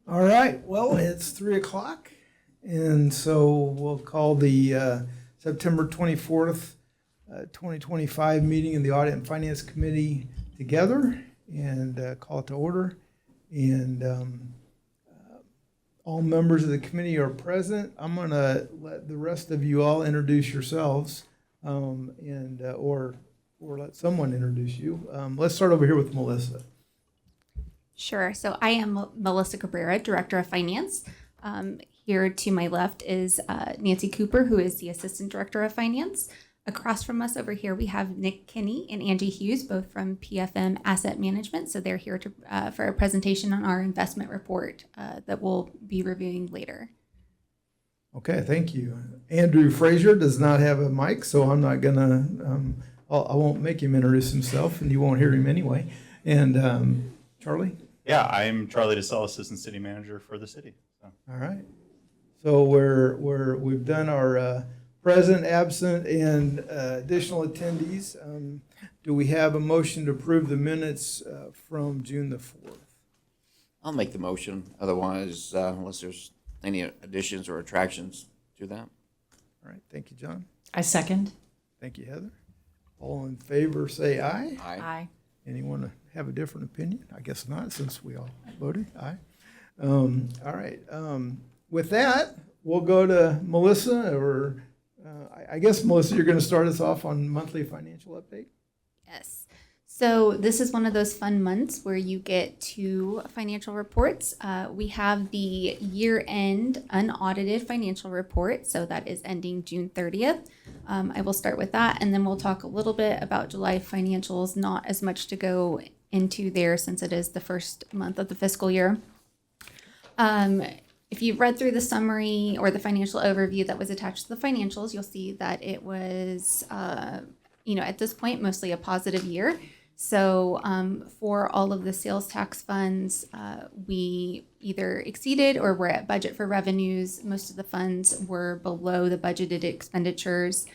All right, well, it's 3 o'clock, and so we'll call the September 24th, 2025 meeting of the Audit and Finance Committee together and call it to order. And all members of the committee are present. I'm going to let the rest of you all introduce yourselves or let someone introduce you. Let's start over here with Melissa. Sure. So I am Melissa Cabrera, Director of Finance. Here to my left is Nancy Cooper, who is the Assistant Director of Finance. Across from us over here, we have Nick Kinney and Angie Hughes, both from PFM Asset Management. So they're here for a presentation on our investment report that we'll be reviewing later. Okay, thank you. Andrew Frazier does not have a mic, so I'm not gonna, I won't make him introduce himself, and you won't hear him anyway. And Charlie? Yeah, I'm Charlie DeSalle, Assistant City Manager for the city. So. All right. So we've done our present, absent, and additional attendees. Do we have a motion to approve the minutes from June the 4th? I'll make the motion. Otherwise, unless there's any additions or attractions to that. All right, thank you, John. I second. Thank you, Heather. All in favor, say aye. Aye. Anyone have a different opinion? I guess not, since we all voted. Aye. All right. With that, we'll go to Melissa, or I guess, Melissa, you're going to start us off on monthly financial update? Yes. So this is one of those fun months where you get two financial reports. We have the year-end unaudited financial report, so that is ending June 30th. I will start with that, and then we'll talk a little bit about July financials. Not as much to go into there since it is the first month of the fiscal year. If you've read through the summary or the financial overview that was attached to the financials, you'll see that it was, at this point, mostly a positive year. So for all of the sales tax funds, we either exceeded or were at budget for revenues. Most of the funds were below the budgeted expenditures.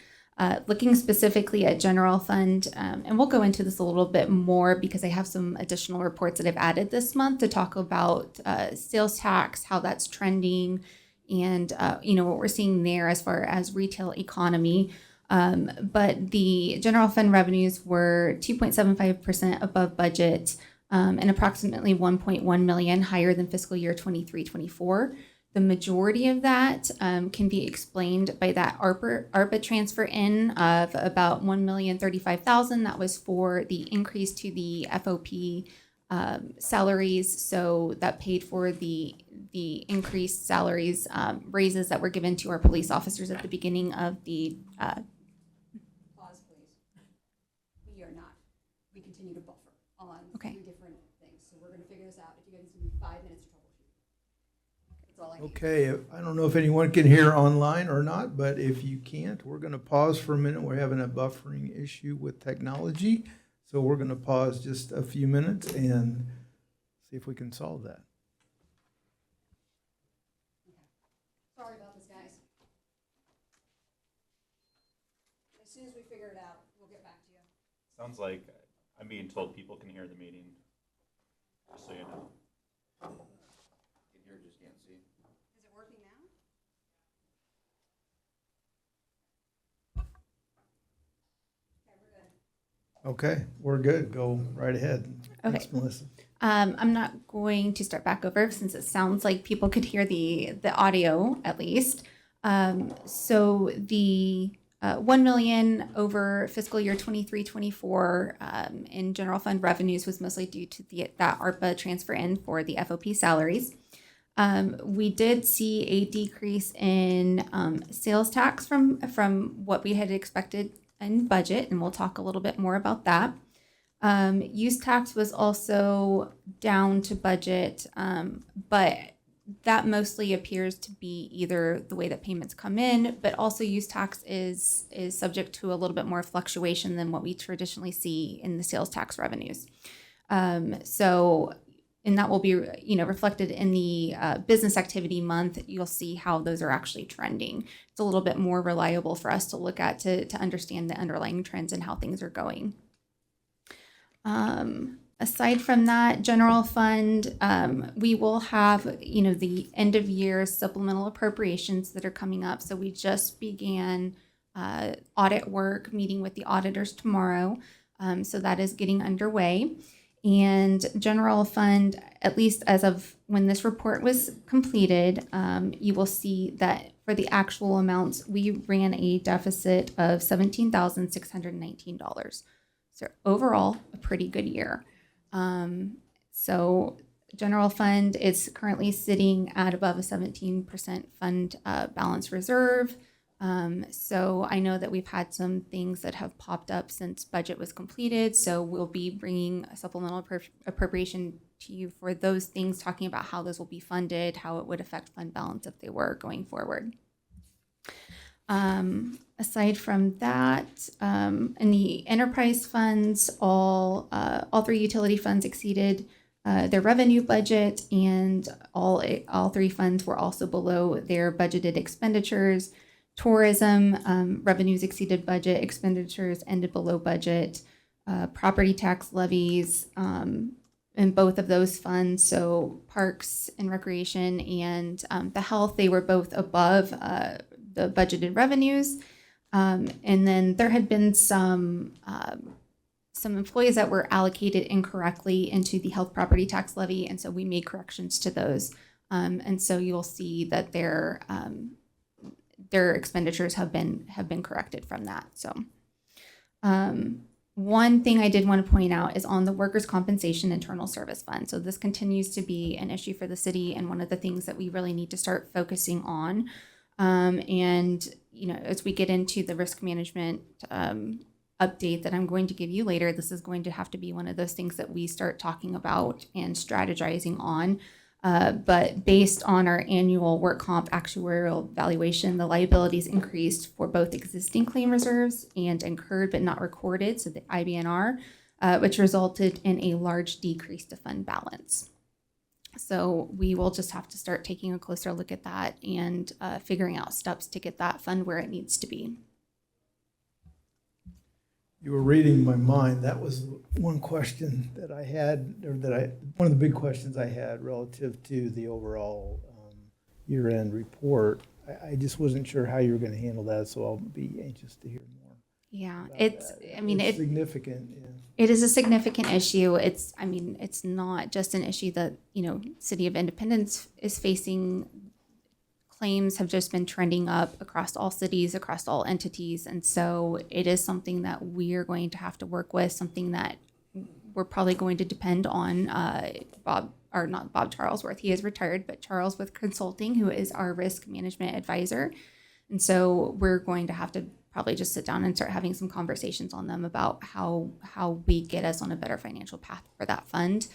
Looking specifically at general fund, and we'll go into this a little bit more because I have some additional reports that I've added this month to talk about sales tax, how that's trending, and what we're seeing there as far as retail economy. But the general fund revenues were 2.75% above budget and approximately 1.1 million higher than fiscal year 23-24. The majority of that can be explained by that ARPA transfer in of about $1,035,000. That was for the increase to the FOP salaries. So that paid for the increased salaries raises that were given to our police officers at the beginning of the Pause, please. We are not. We continue to buffer on Okay. 3 different things. So we're going to figure this out. If you guys give me 5 minutes to troubleshoot. That's all I need. Okay, I don't know if anyone can hear online or not, but if you can't, we're going to pause for a minute. We're having a buffering issue with technology, so we're going to pause just a few minutes and see if we can solve that. Sorry about this, guys. As soon as we figure it out, we'll get back to you. Sounds like I'm being told people can hear the meeting, just so you know. Can hear, just can't see. Is it working now? Okay, we're good. Okay, we're good. Go right ahead. Okay. Thanks, Melissa. I'm not going to start back over since it sounds like people could hear the audio at least. So the 1 million over fiscal year 23-24 in general fund revenues was mostly due to that ARPA transfer in for the FOP salaries. We did see a decrease in sales tax from what we had expected in budget, and we'll talk a little bit more about that. Use tax was also down to budget, but that mostly appears to be either the way that payments come in, but also use tax is subject to a little bit more fluctuation than what we traditionally see in the sales tax revenues. And that will be, reflected in the business activity month. You'll see how those are actually trending. It's a little bit more reliable for us to look at to understand the underlying trends and how things are going. Aside from that, general fund, we will have, the end of year supplemental appropriations that are coming up. So we just began audit work, meeting with the auditors tomorrow. So that is getting underway. And general fund, at least as of when this report was completed, you will see that for the actual amounts, we ran a deficit of $17,619. So overall, a pretty good year. So general fund is currently sitting at above a 17% fund balance reserve. So I know that we've had some things that have popped up since budget was completed. So we'll be bringing a supplemental appropriation to you for those things, talking about how those will be funded, how it would affect fund balance if they were going forward. Aside from that, in the enterprise funds, all three utility funds exceeded their revenue budget, and all three funds were also below their budgeted expenditures. Tourism revenues exceeded budget, expenditures ended below budget. Property tax levies in both of those funds, so parks and recreation and the health, they were both above the budgeted revenues. And then there had been some employees that were allocated incorrectly into the health property tax levy, and so we made corrections to those. And so you'll see that their expenditures have been corrected from that. So one thing I did want to point out is on the workers' compensation internal service fund. So this continues to be an issue for the city and one of the things that we really need to start focusing on. And, as we get into the risk management update that I'm going to give you later, this is going to have to be one of those things that we start talking about and strategizing on. But based on our annual work comp actuarial valuation, the liabilities increased for both existing claim reserves and incurred but not recorded, so the IBNR, which resulted in a large decrease to fund balance. So we will just have to start taking a closer look at that and figuring out steps to get that fund where it needs to be. You were reading my mind. That was one question that I had, or one of the big questions I had relative to the overall year-end report. I just wasn't sure how you were going to handle that, so I'll be anxious to hear more. Yeah, It's significant. Yeah. It is a significant issue. It's not just an issue that, City of Independence is facing. Claims have just been trending up across all cities, across all entities. And so it is something that we are going to have to work with, something that we're probably going to depend on not Bob Charlesworth. He is retired, but Charlesworth Consulting, who is our risk management advisor. And so we're going to have to probably just sit down and start having some conversations on them about how we get us on a better financial path for that fund.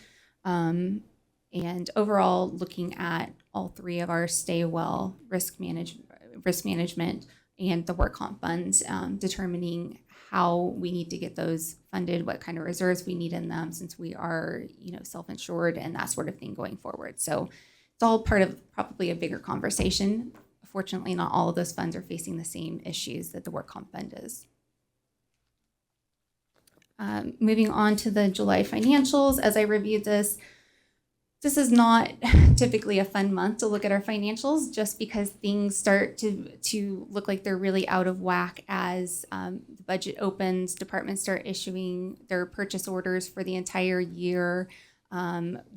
And overall, looking at all three of our stay well, risk management, and the work comp funds, determining how we need to get those funded, what kind of reserves we need in them, since we are, self-insured and that sort of thing going forward. So it's all part of probably a bigger conversation. Fortunately, not all of those funds are facing the same issues that the work comp fund is. Moving on to the July financials, as I reviewed this is not typically a fun month to look at our financials, just because things start to look like they're really out of whack as the budget opens, departments start issuing their purchase orders for the entire year.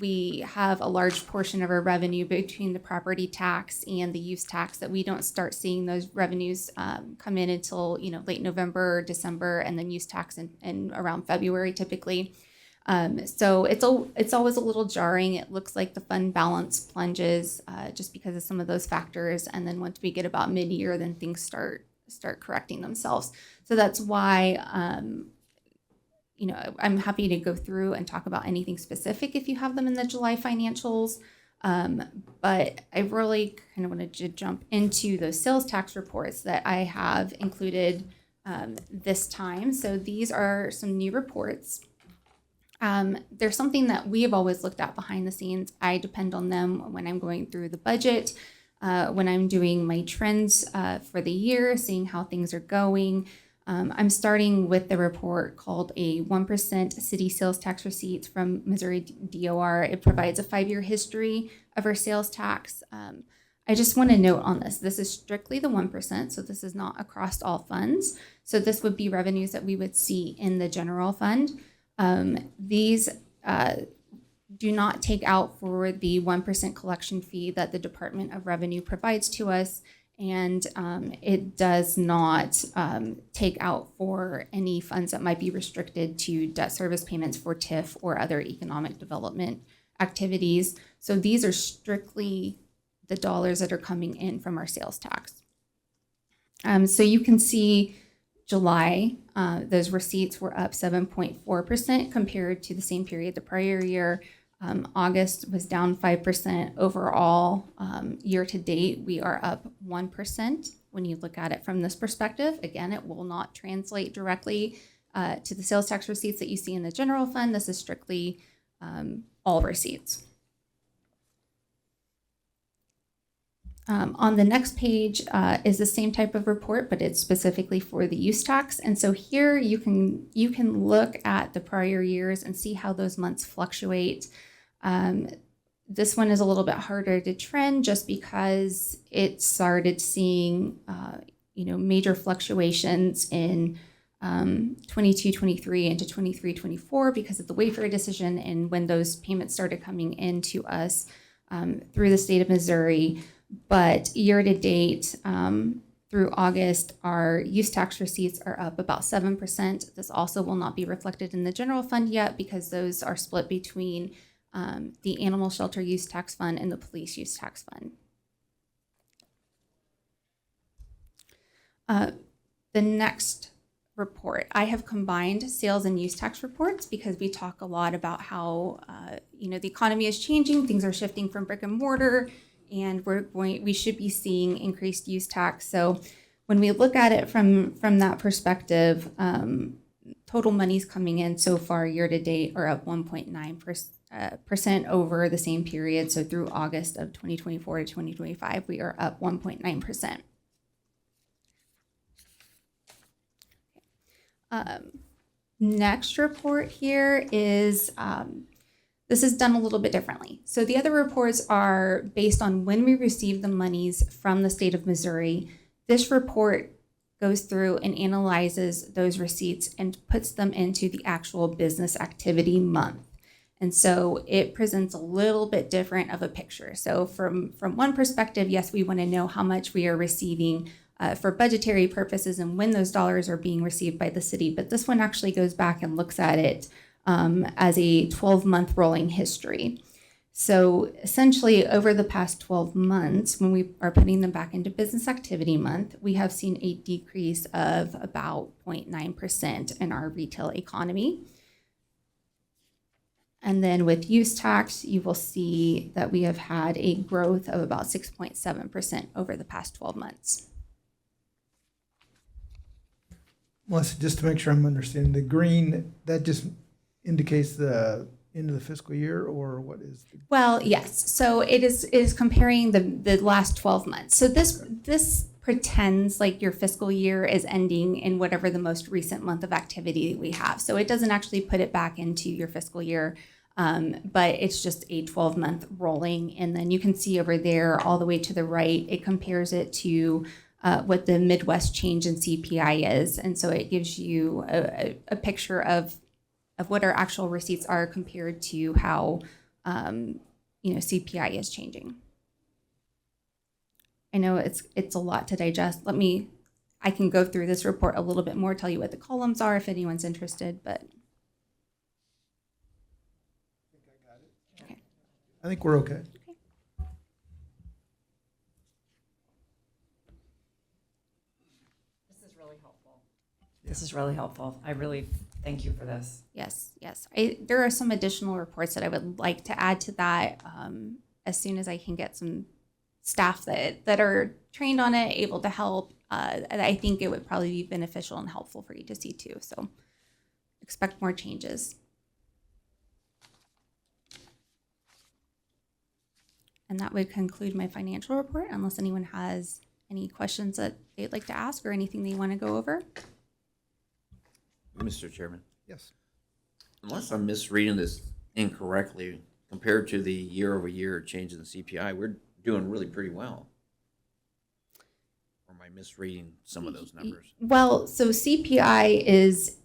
We have a large portion of our revenue between the property tax and the use tax that we don't start seeing those revenues come in until late November, December, and then use tax in around February typically. So it's always a little jarring. It looks like the fund balance plunges just because of some of those factors, and then once we get about mid-year, then things start correcting themselves. So that's why I'm happy to go through and talk about anything specific if you have them in the July financials. But I really kind of wanted to jump into those sales tax reports that I have included this time. So these are some new reports. There's something that we have always looked at behind the scenes. I depend on them when I'm going through the budget, when I'm doing my trends for the year, seeing how things are going. I'm starting with the report called a 1% city sales tax receipts from Missouri DOR. It provides a 5-year history of our sales tax. I just want to note on this, this is strictly the 1%, so this is not across all funds. So this would be revenues that we would see in the general fund. These do not take out for the 1% collection fee that the Department of Revenue provides to us. And it does not take out for any funds that might be restricted to debt service payments for TIF or other economic development activities. So these are strictly the dollars that are coming in from our sales tax. So you can see July, those receipts were up 7.4% compared to the same period the prior year. August was down 5% overall. Year to date, we are up 1% when you look at it from this perspective. Again, it will not translate directly to the sales tax receipts that you see in the general fund. This is strictly all receipts. On the next page is the same type of report, but it's specifically for the use tax. And so here you can look at the prior years and see how those months fluctuate. This one is a little bit harder to trend just because it started seeing major fluctions in 22-23 into 23-24 because of the Wayfair decision and when those payments started coming into us through the state of Missouri. But year to date, through August, our use tax receipts are up about 7%. This also will not be reflected in the general fund yet because those are split between the animal shelter use tax fund and the police use tax fund. The next report, I have combined sales and use tax reports because we talk a lot about how the economy is changing, things are shifting from brick and mortar, and we should be seeing increased use tax. So when we look at it from that perspective, total monies coming in so far year to date are up 1.9% over the same period. So through August of 2024 to 2025, we are up 1.9%. Next report here is this is done a little bit differently. So the other reports are based on when we receive the monies from the state of Missouri. This report goes through and analyzes those receipts and puts them into the actual business activity month. And so it presents a little bit different of a picture. So from one perspective, yes, we want to know how much we are receiving for budgetary purposes and when those dollars are being received by the city. But this one actually goes back and looks at it as a 12-month rolling history. So essentially over the past 12 months, when we are putting them back into business activity month, we have seen a decrease of about 0.9% in our retail economy. And then with use tax, you will see that we have had a growth of about 6.7% over the past 12 months. Melissa, just to make sure I'm understanding, the green, that just indicates the end of the fiscal year, or what is the... Well, yes. So it is comparing the last 12 months. So this pretends like your fiscal year is ending in whatever the most recent month of activity we have. So it doesn't actually put it back into your fiscal year, but it's just a 12-month rolling. And then you can see over there all the way to the right, it compares it to what the Midwest change in CPI is. And so it gives you a picture of what our actual receipts are compared to how CPI is changing. I know it's a lot to digest. I can go through this report a little bit more, tell you what the columns are if anyone's interested, but. Okay. I think we're okay. This is really helpful. This is really helpful. I really thank you for this. Yes. There are some additional reports that I would like to add to that as soon as I can get some staff that are trained on it, able to help. And I think it would probably be beneficial and helpful for you to see too. So expect more changes. And that would conclude my financial report, unless anyone has any questions that they'd like to ask or anything they want to go over. Mr. Chairman, Yes. unless I'm misreading this incorrectly, compared to the year-over-year change in the CPI, we're doing really pretty well. Or am I misreading some of those numbers? Well, so CPI is,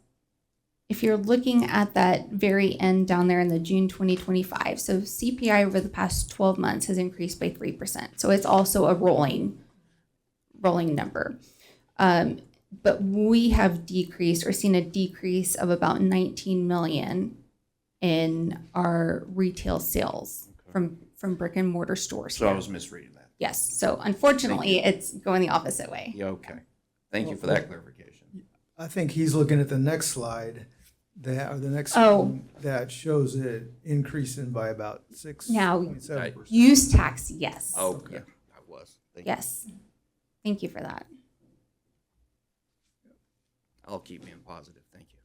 if you're looking at that very end down there in the June 2025, so CPI over the past 12 months has increased by 3%. So it's also a rolling number. But we have decreased or seen a decrease of about 19 million in our retail sales from brick and mortar stores. So I here. was misreading that. Yes. So unfortunately, it's going the opposite way. Yeah, okay. Thank you for that clarification. I think he's looking at the next slide, or the next Oh. one that shows it increasing by about 6.7%. Use tax, yes. Oh, yeah, I was. Thank you. Yes. Thank you for that. I'll keep being positive. Thank you.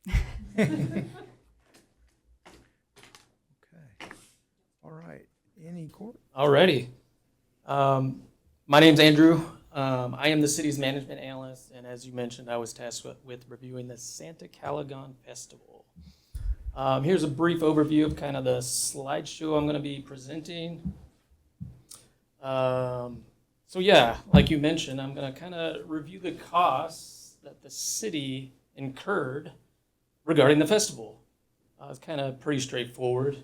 Okay. All right. Any court? Alrighty. My name's Andrew. I am the city's management analyst, and as you mentioned, I was tasked with reviewing the Santa Calagon Festival. Here's a brief overview of kind of the slideshow I'm going to be presenting. So yeah, like you mentioned, I'm going to kind of review the costs that the city incurred regarding the festival. It's kind of pretty straightforward.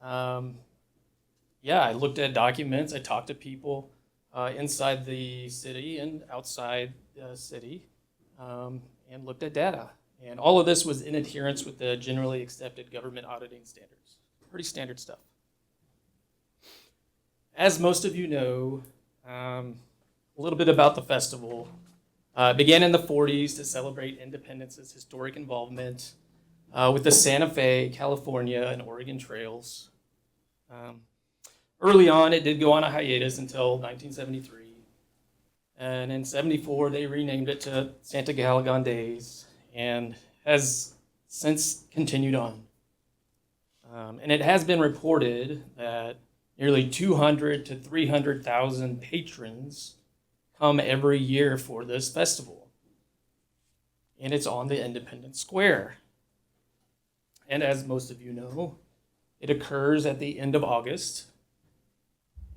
Yeah, I looked at documents, I talked to people inside the city and outside the city, and looked at data. And all of this was in adherence with the generally accepted government auditing standards. Pretty standard stuff. As most of you know, a little bit about the festival. It began in the 40s to celebrate independence's historic involvement with the Santa Fe, California, and Oregon trails. Early on, it did go on a hiatus until 1973. And in 74, they renamed it to Santa Calagon Days and has since continued on. And it has been reported that nearly 200 to 300,000 patrons come every year for this festival. And it's on the Independence Square. And as most of you know, it occurs at the end of August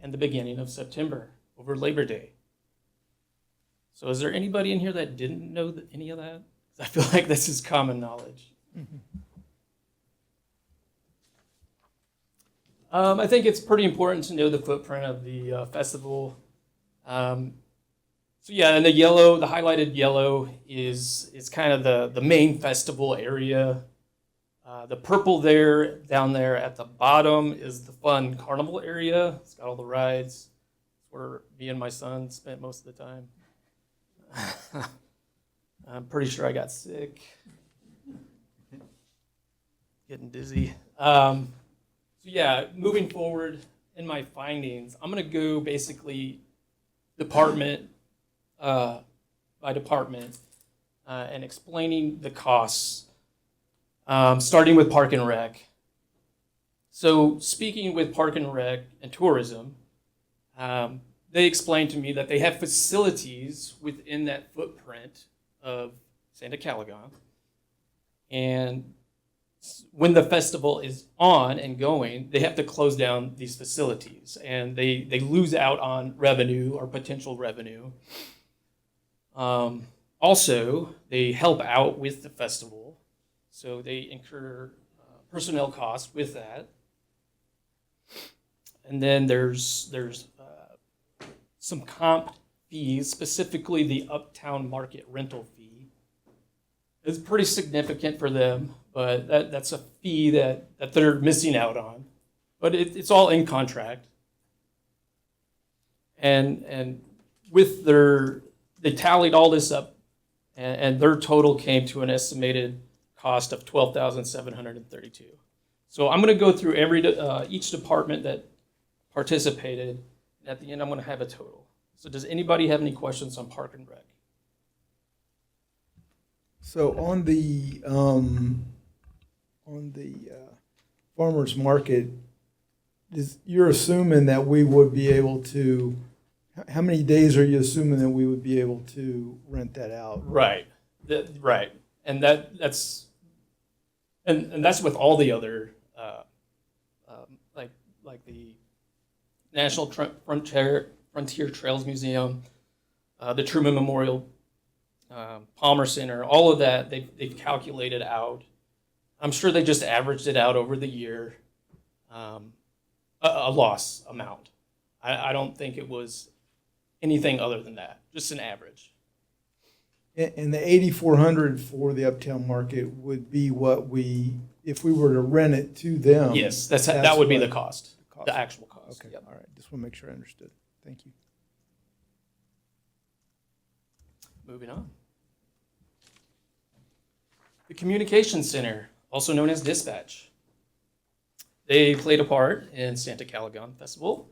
and the beginning of September, over Labor Day. So is there anybody in here that didn't know any of that? 'Cause I feel like this is common knowledge. I think it's pretty important to know the footprint of the festival. So yeah, and the yellow, the highlighted yellow is kind of the main festival area. The purple there, down there at the bottom, is the fun carnival area. It's got all the rides. It's where me and my son spent most of the time. I'm pretty sure I got sick. Getting dizzy. So yeah, moving forward in my findings, I'm going to go basically department by department and explaining the costs. Starting with Park and Rec. So speaking with Park and Rec and tourism, they explained to me that they have facilities within that footprint of Santa Calagon. And when the festival is on and going, they have to close down these facilities. And they lose out on revenue or potential revenue. Also, they help out with the festival. So they incur personnel costs with that. And then there's some comp fees, specifically the Uptown Market rental fee. It's pretty significant for them, but that's a fee that they're missing out on. But it's all in contract. And with they tallied all this up, and their total came to an estimated cost of $12,732. So I'm going to go through each department that participated, and at the end I'm going to have a total. So does anybody have any questions on Park and Rec? So on the farmers market, you're assuming that we would be able to, how many days are you assuming that we would be able to rent that out? Right. Right. And that's And that's with all the other, like the National Frontier Trails Museum, the Truman Memorial, Palmer Center, all of that, they've calculated out. I'm sure they just averaged it out over the year, a loss amount. I don't think it was anything other than that, just an average. And the 8,400 for the Uptown Market would be what we, if we were to rent it to them. Yes, that would be the what- cost, cost. the actual cost. Okay, Yep. all right. Just want to make sure I understood. Thank you. Moving on. The Communications Center, also known as Dispatch. They played a part in Santa Calagon Festival.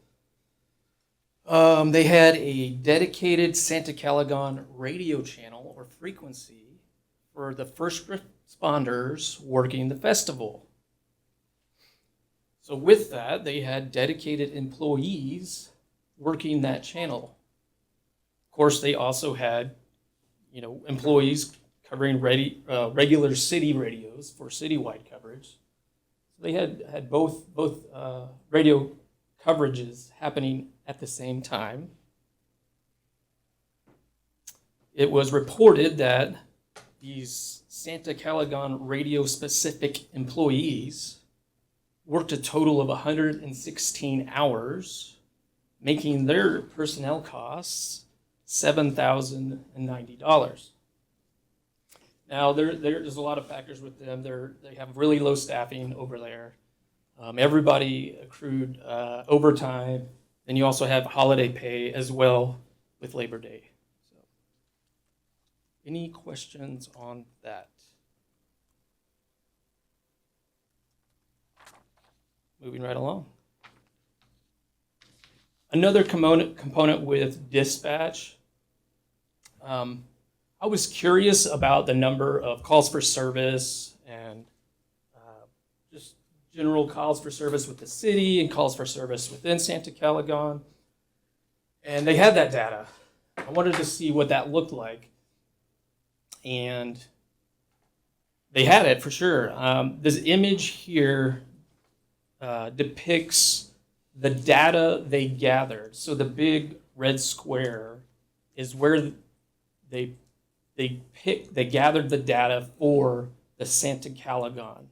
They had a dedicated Santa Calagon radio channel or frequency for the first responders working the festival. So with that, they had dedicated employees working that channel. Of course, they also had, employees covering regular city radios for citywide coverage. So they had both radio coverages happening at the same time. It was reported that these Santa Calagon radio-specific employees worked a total of 116 hours, making their personnel costs $7,090. Now, there's a lot of factors with them. They have really low staffing over there. Everybody accrued overtime. Then you also have holiday pay as well with Labor Day. So, any questions on that? Moving right along. Another component with dispatch. I was curious about the number of calls for service and just general calls for service with the city and calls for service within Santa Calagon. And they had that data. I wanted to see what that looked like. And they had it for sure. This image here depicts the data they gathered. So the big red square is where they gathered the data for the Santa Calagon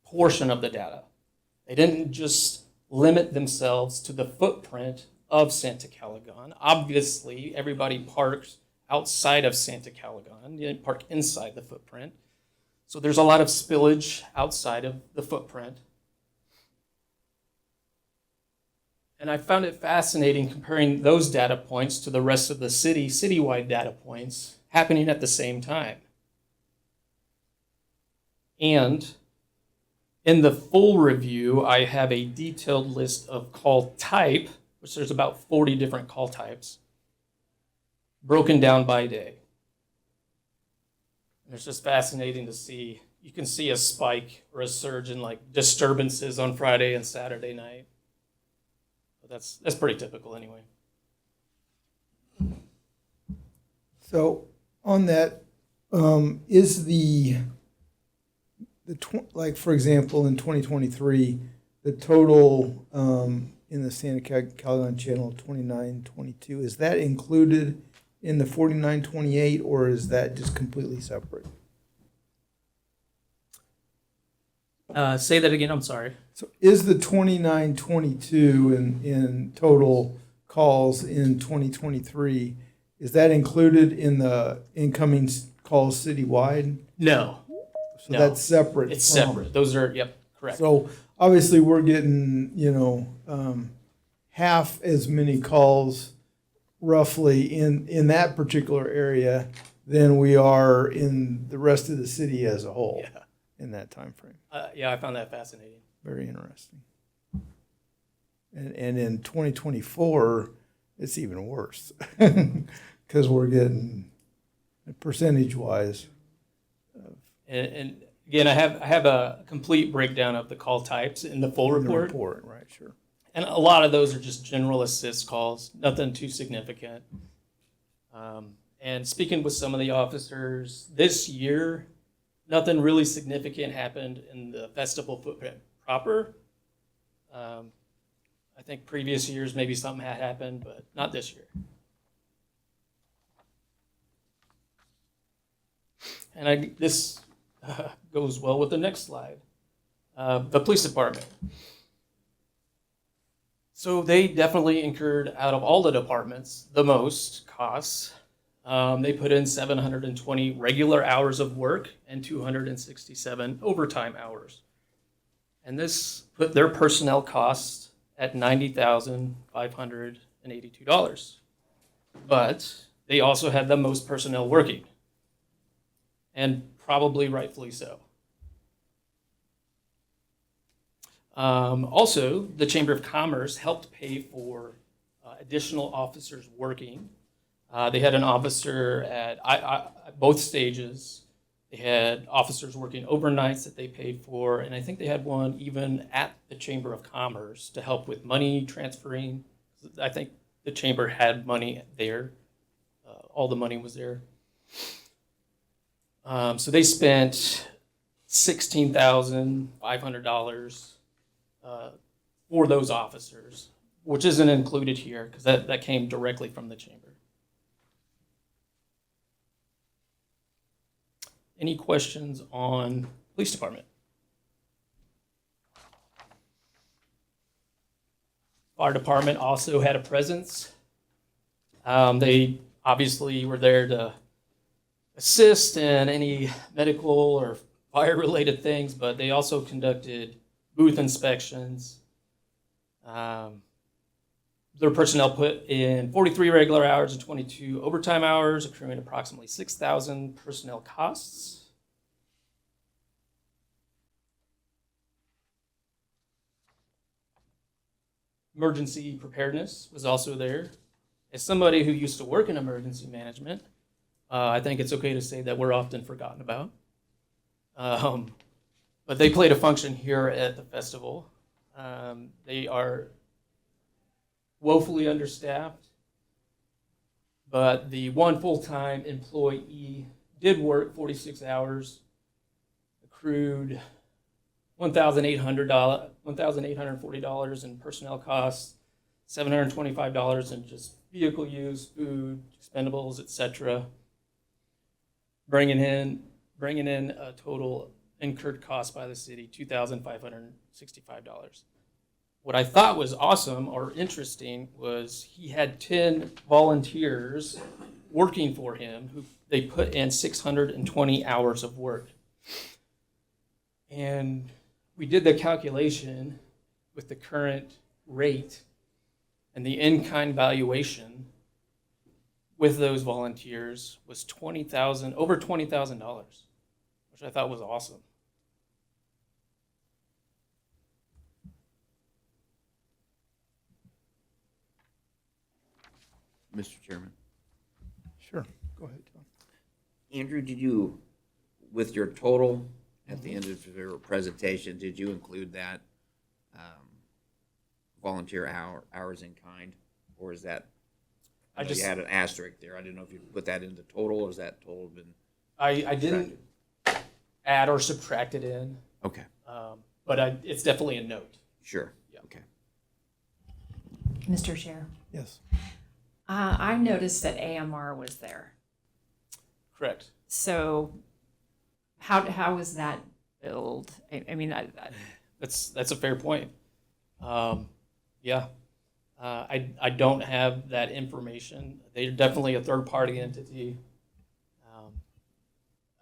portion of the data. They didn't just limit themselves to the footprint of Santa Calagon. Obviously, everybody parks outside of Santa Calagon. You didn't park inside the footprint. So there's a lot of spillage outside of the footprint. And I found it fascinating comparing those data points to the rest of the citywide data points happening at the same time. And in the full review, I have a detailed list of call type, which there's about 40 different call types, broken down by day. And it's just fascinating to see. You can see a spike or a surge in like disturbances on Friday and Saturday night. But that's pretty typical anyway. So on that, is like, for example, in 2023, the total in the Santa Calagon channel 2922, is that included in the 4928, or is that just completely separate? Say that again, I'm sorry. So is the 2922 in total calls in 2023, is that included in the incoming calls citywide? No, So No. that's separate. it's from- separate. Those are, yep, correct. So obviously we're getting, half as many calls roughly in that particular area than we are in the rest of the city as a whole Yeah. in that time frame. Yeah, I found that fascinating. Very interesting. And in 2024, it's even worse because we're getting percentage-wise. And again, I have a complete breakdown of the call types in the full in the report. Right, sure. And a lot of those are just general assist calls, nothing too significant. And speaking with some of the officers this year, nothing really significant happened in the festival footprint proper. I think previous years maybe something had happened, but not this year. And this goes well with the next slide. The police department. So they definitely incurred, out of all the departments, the most costs. They put in 720 regular hours of work and 267 overtime hours. And this put their personnel costs at $90,582. But they also had the most personnel working, and probably rightfully so. Also, the Chamber of Commerce helped pay for additional officers working. They had an officer at both stages. They had officers working overnights that they paid for, and I think they had one even at the Chamber of Commerce to help with money transferring. I think the Chamber had money there. All the money was there. So they spent $16,500 for those officers, which isn't included here because that came directly from the Chamber. Any questions on police department? Fire department also had a presence. They obviously were there to assist in any medical or fire-related things, but they also conducted booth inspections. Their personnel put in 43 regular hours and 22 overtime hours, accruing approximately 6,000 personnel costs. Emergency preparedness was also there. As somebody who used to work in emergency management, I think it's okay to say that we're often forgotten about. But they played a function here at the festival. They are woefully understaffed, but the one full-time employee did work 46 hours, accrued $1,840 in personnel costs, $725 in just vehicle use, food, expendables, etc. Bringing in a total incurred cost by the city, $2,565. What I thought was awesome or interesting was he had 10 volunteers working for him who they put in 620 hours of work. And we did the calculation with the current rate and the in-kind valuation with those volunteers was over $20,000, which I thought was awesome. Mr. Chairman. Sure, go ahead, John. Andrew, did you, with your total at the end of your presentation, did you include that volunteer hours in kind? Or is that, I know you had an asterisk there. I didn't know if you put that into total, or is that total been? I didn't add or subtract it in, Okay, but it's definitely a note. sure. Yeah. Okay. Mr. Chair, Yes. I noticed that AMR was there. Correct. So how was that billed? I mean, That's a fair point. Yeah. I don't have that information. They're definitely a third-party entity.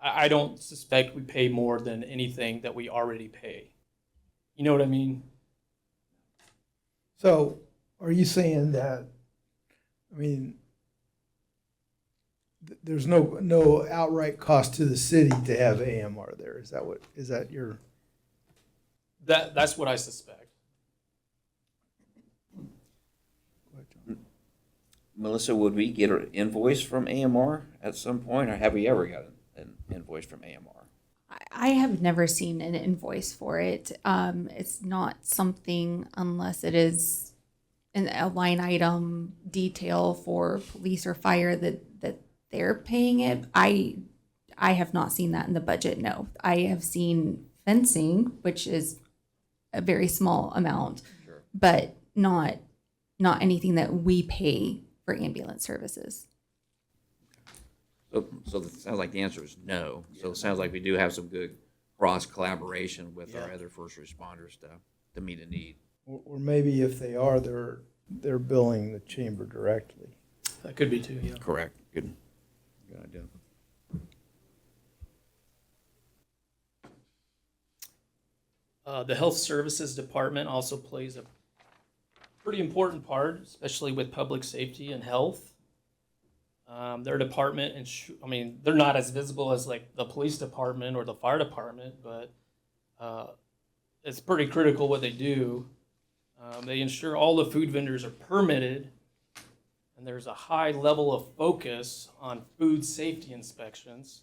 I don't suspect we pay more than anything that we already pay. You know what I mean? So are you saying that, I mean, there's no outright cost to the city to have AMR there? Is that your? That's what I suspect. Go ahead, John. Melissa, would we get an invoice from AMR at some point, or have we ever got an invoice from AMR? I have never seen an invoice for it. It's not something, unless it is a line item detail for police or fire, that they're paying it. I I have not seen that in the budget, no. I have seen fencing, which is a very small amount, Sure. but not anything that we pay for ambulance services. So it sounds like the answer is no. So it sounds like we do have some good cross collaboration with our Yeah. other first responders to meet a need. Or maybe if they are, they're billing the chamber directly. That could be too, yeah. Correct. Good idea. The Health Services Department also plays a pretty important part, especially with public safety and health. Their department, they're not as visible as like the police department or the fire department, but it's pretty critical what they do. They ensure all the food vendors are permitted, and there's a high level of focus on food safety inspections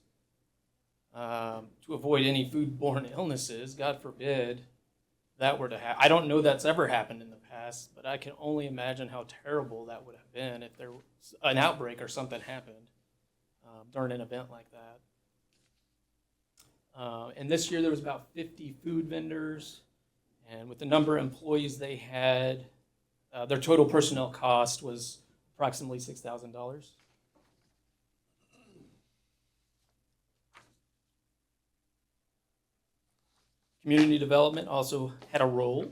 to avoid any foodborne illnesses. God forbid that were to happen. I don't know that's ever happened in the past, but I can only imagine how terrible that would have been if there was an outbreak or something happened during an event like that. And this year there was about 50 food vendors, and with the number of employees they had, their total personnel cost was approximately $6,000. Community development also had a role.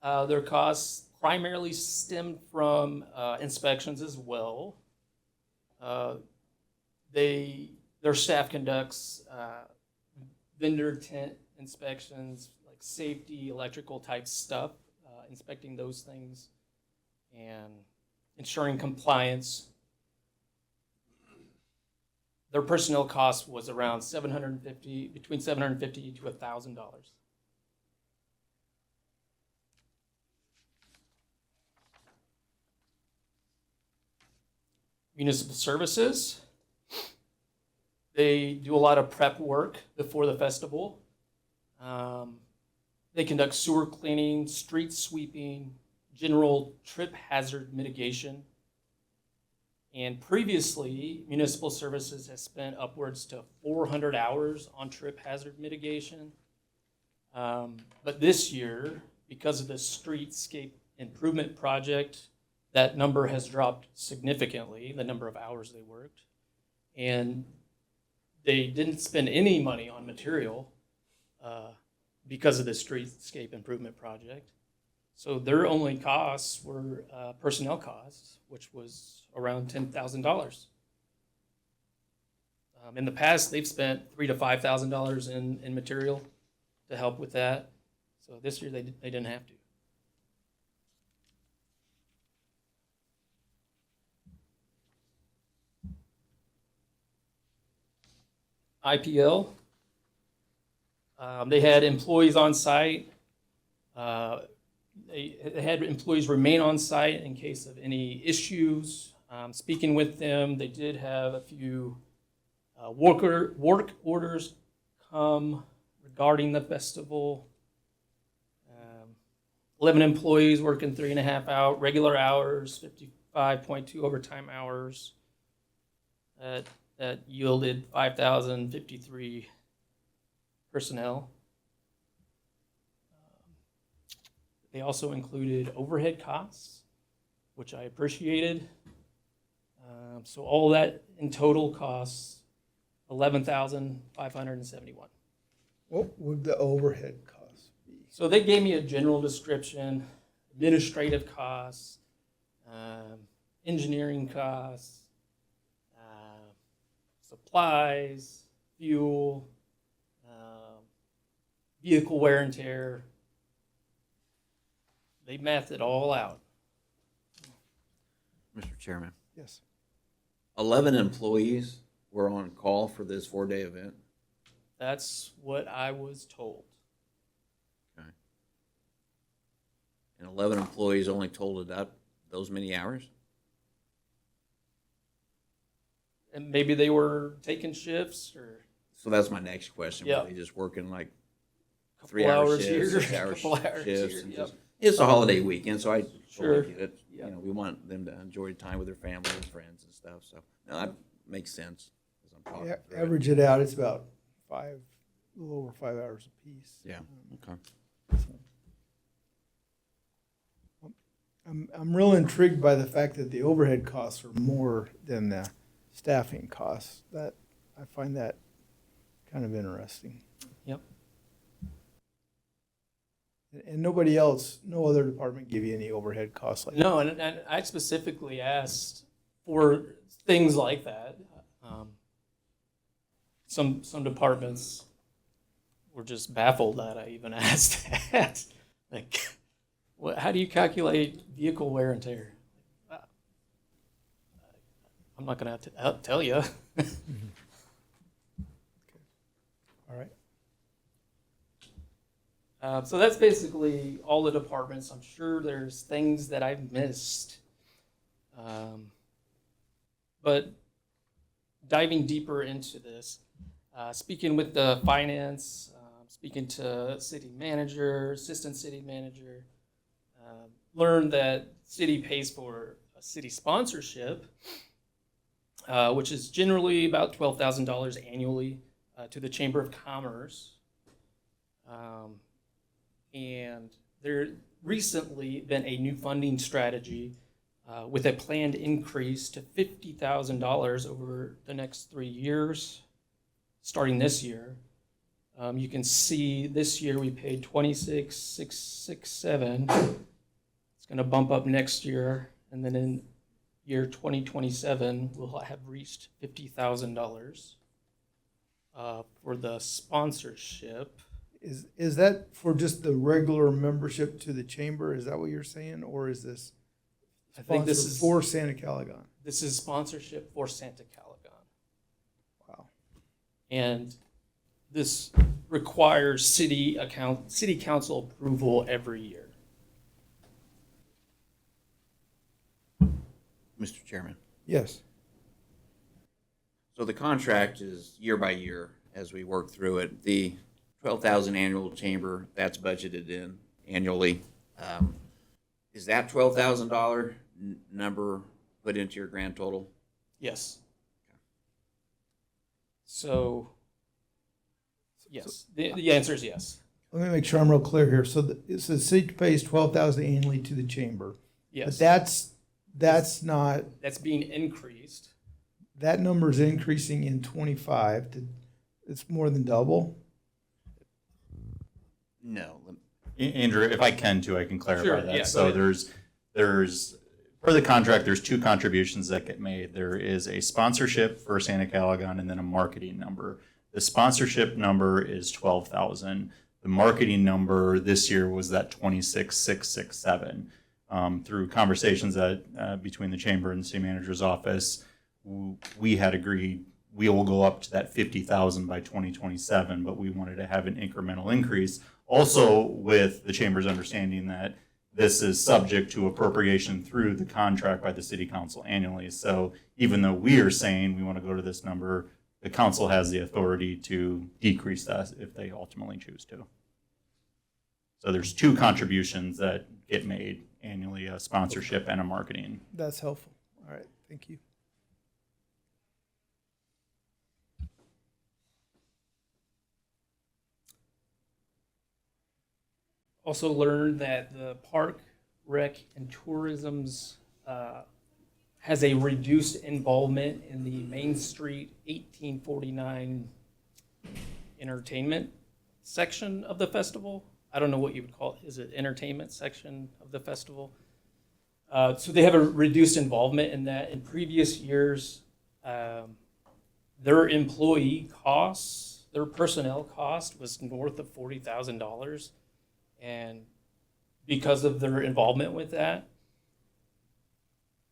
Their costs primarily stemmed from inspections as well. Their staff conducts vendor tent inspections, like safety, electrical type stuff, inspecting those things and ensuring compliance. Their personnel cost was around between $750 to $1,000. Municipal services. They do a lot of prep work before the festival. They conduct sewer cleaning, street sweeping, general trip hazard mitigation. And previously, municipal services has spent upwards to 400 hours on trip hazard mitigation. But this year, because of the streetscape improvement project, that number has dropped significantly, the number of hours they worked. And they didn't spend any money on material because of the streetscape improvement project. So their only costs were personnel costs, which was around $10,000. In the past, they've spent $3,000 to $5,000 in material to help with that. So this year they didn't have to. IPL. They had employees on site. They had employees remain on site in case of any issues. Speaking with them, they did have a few work orders come regarding the festival. 11 employees working 3.5 regular hours, 55.2 overtime hours. That yielded 5,053 personnel. They also included overhead costs, which I appreciated. So all that in total costs $11,571. What would the overhead cost be? So they gave me a general description: administrative costs, engineering costs, supplies, fuel, vehicle wear and tear. They mathed it all out. Mr. Chairman, Yes. 11 employees were on call for this 4-day event. That's what I was told. And 11 employees only totaled up those many hours? And maybe they were taking shifts or So that's my next question. Yeah. Were they just working like a couple 3-hour hours shifts, here, 6-hour couple hours shifts? here. and Yep. just- It's a holiday weekend, so I Sure. totally get it. Yeah. You know, we want them to enjoy time with their family and friends and stuff. So no, that makes sense as talking through it. Average it out, it's about a little over 5 hours apiece. Yeah, okay. I'm real intrigued by the fact that the overhead costs are more than the staffing costs. That, I find that kind of interesting. Yep. And nobody else, no other department give you any overhead costs like that? No, and I specifically asked for things like that. Some departments were just baffled that I even asked that. Like, how do you calculate vehicle wear and tear? I'm not going to tell you. All right. So that's basically all the departments. I'm sure there's things that I've missed. But diving deeper into this, speaking with the finance, speaking to city manager, assistant city manager, learned that city pays for a city sponsorship, which is generally about $12,000 annually to the Chamber of Commerce. And there recently been a new funding strategy with a planned increase to $50,000 over the next 3 years, starting this year. You can see this year we paid $26,667. It's going to bump up next year, and then in year 2027 we'll have reached $50,000 for the sponsorship. Is that for just the regular membership to the chamber? Is that what you're saying? Or is this I think this sponsored is for Santa Calagon? This is sponsorship for Santa Calagon. Wow. And this requires city council approval every year. Mr. Chairman, Yes. so the contract is year by year as we work through it. The 12,000 annual chamber, that's budgeted in annually. Is that $12,000 number put into your grand total? Yes. So, yes, the answer is yes. Let me make sure I'm real clear here. So it says city pays 12,000 annually to the chamber. Yes. But that's not, That's being increased. that number is increasing in 25 to, it's more than double. No. Andrew, if I can too, I can clarify Sure, that. yeah, go So ahead. there's for the contract, there's two contributions that get made. There is a sponsorship for Santa Calagon and then a marketing number. The sponsorship number is 12,000. The marketing number this year was that 26,667. Through conversations that between the chamber and the city manager's office, we had agreed we will go up to that 50,000 by 2027, but we wanted to have an incremental increase. Also with the chamber's understanding that this is subject to appropriation through the contract by the city council annually. So even though we are saying we want to go to this number, the council has the authority to decrease that if they ultimately choose to. So there's two contributions that get made annually, a sponsorship and a marketing. That's helpful. All right, thank you. Also learned that the Park, Rec, and Tourism's has a reduced involvement in the Main Street 1849 entertainment section of the festival. I don't know what you would call it. Is it entertainment section of the festival? So they have a reduced involvement in that. In previous years, their employee costs, their personnel cost was north of $40,000. And because of their involvement with that,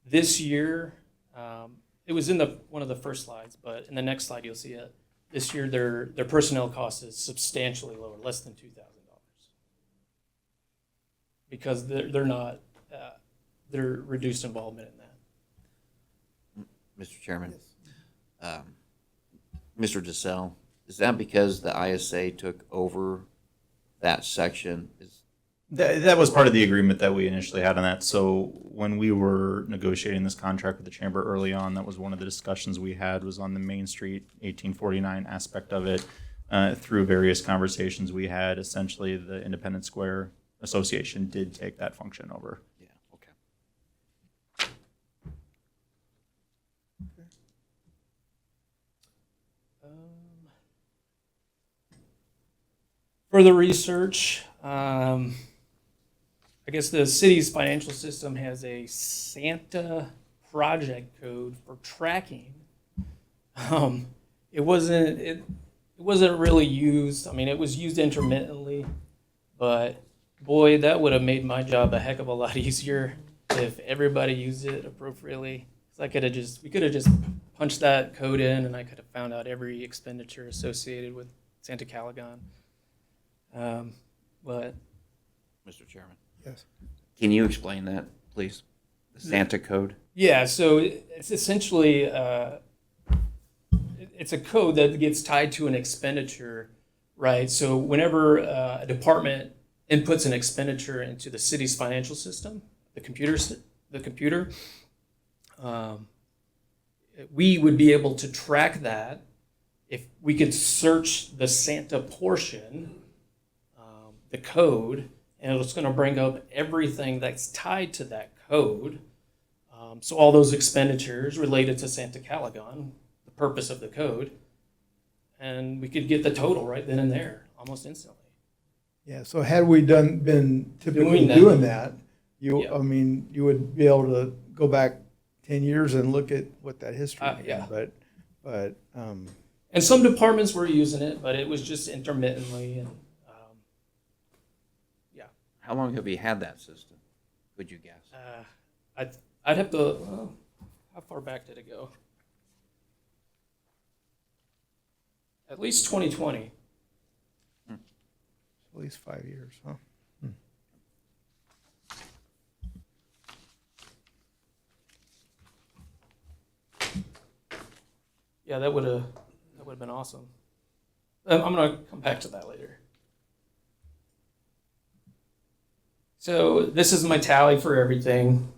this year, it was in one of the first slides, but in the next slide you'll see it. This year, their personnel cost is substantially lower, less than $2,000, because they're not their reduced involvement in that. Mr. Chairman, Mr. DeSalle, is that because the ISA took over that section? That was part of the agreement that we initially had on that. So when we were negotiating this contract with the chamber early on, that was one of the discussions we had, was on the Main Street 1849 aspect of it. Through various conversations we had, essentially the Independence Square Association did take that function over. Yeah, okay. Further research. I guess the city's financial system has a Santa project code for tracking. It wasn't really used. I mean, it was used intermittently, but boy, that would have made my job a heck of a lot easier if everybody used it appropriately. 'Cause we could have just punched that code in, and I could have found out every expenditure associated with Santa Calagon. But Mr. Chairman, Yes. can you explain that, please? The Santa code? yeah, so it's essentially it's a code that gets tied to an expenditure, right? So whenever a department inputs an expenditure into the city's financial system, the computer, we would be able to track that if we could search the Santa portion, the code, and it's going to bring up everything that's tied to that code. So all those expenditures related to Santa Calagon, the purpose of the code, and we could get the total right then and there, almost instantly. Yeah, so had we been typically Doing that. doing that, Yeah. I mean, you would be able to go back 10 years and look at what that history Yeah. is. But, And some departments were using it, but it was just intermittently. And How long have you had that system? Could you guess? I'd have to. How far back did it go? At least 2020. at least 5 years, huh? Yeah, that would have been awesome. I'm gonna come back to that later. So this is my tally for everything.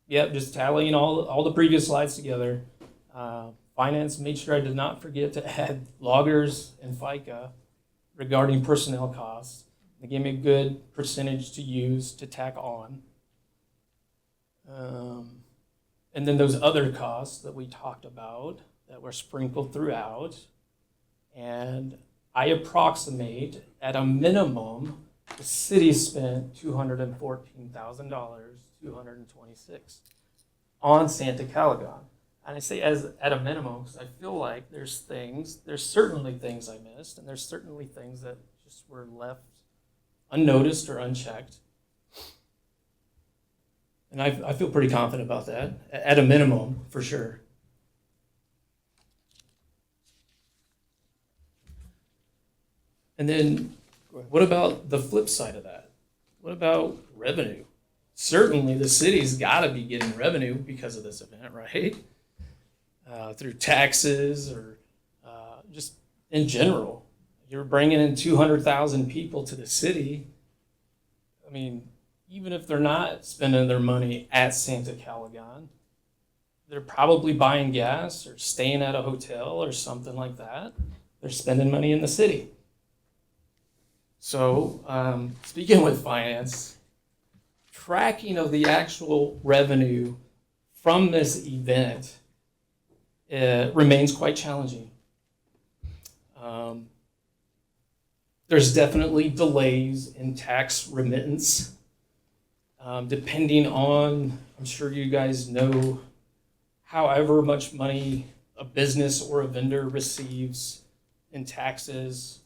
Yep, just tallying all the previous slides together. Finance made sure I did not forget to add loggers and FICA regarding personnel costs. They gave me a good percentage to use to tack on. And then those other costs that we talked about that were sprinkled throughout. And I approximate at a minimum, the city spent $214,000, $226 on Santa Calagon. And I say as at a minimum because I feel like there's certainly things I missed, and there's certainly things that just were left unnoticed or unchecked. And I feel pretty confident about that, at a minimum, for sure. And then what about the flip side of that? What about revenue? Certainly the city's got to be getting revenue because of this event, right? Through taxes or just in general. You're bringing in 200,000 people to the city. I mean, even if they're not spending their money at Santa Calagon, they're probably buying gas or staying at a hotel or something like that. They're spending money in the city. So, speaking with finance, tracking of the actual revenue from this event remains quite challenging. There's definitely delays in tax remittance, depending on, I'm sure you guys know, however much money a business or a vendor receives in taxes.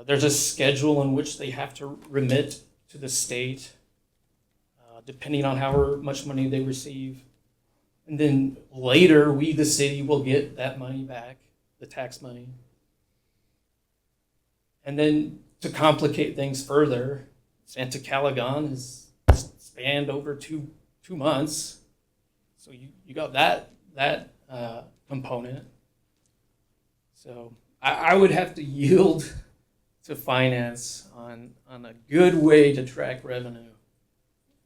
There's a schedule in which they have to remit to the state, depending on however much money they receive. And then later, we, the city, will get that money back, the tax money. And then to complicate things further, Santa Calagon is spanned over two months. So you got that component. So I would have to yield to finance on a good way to track revenue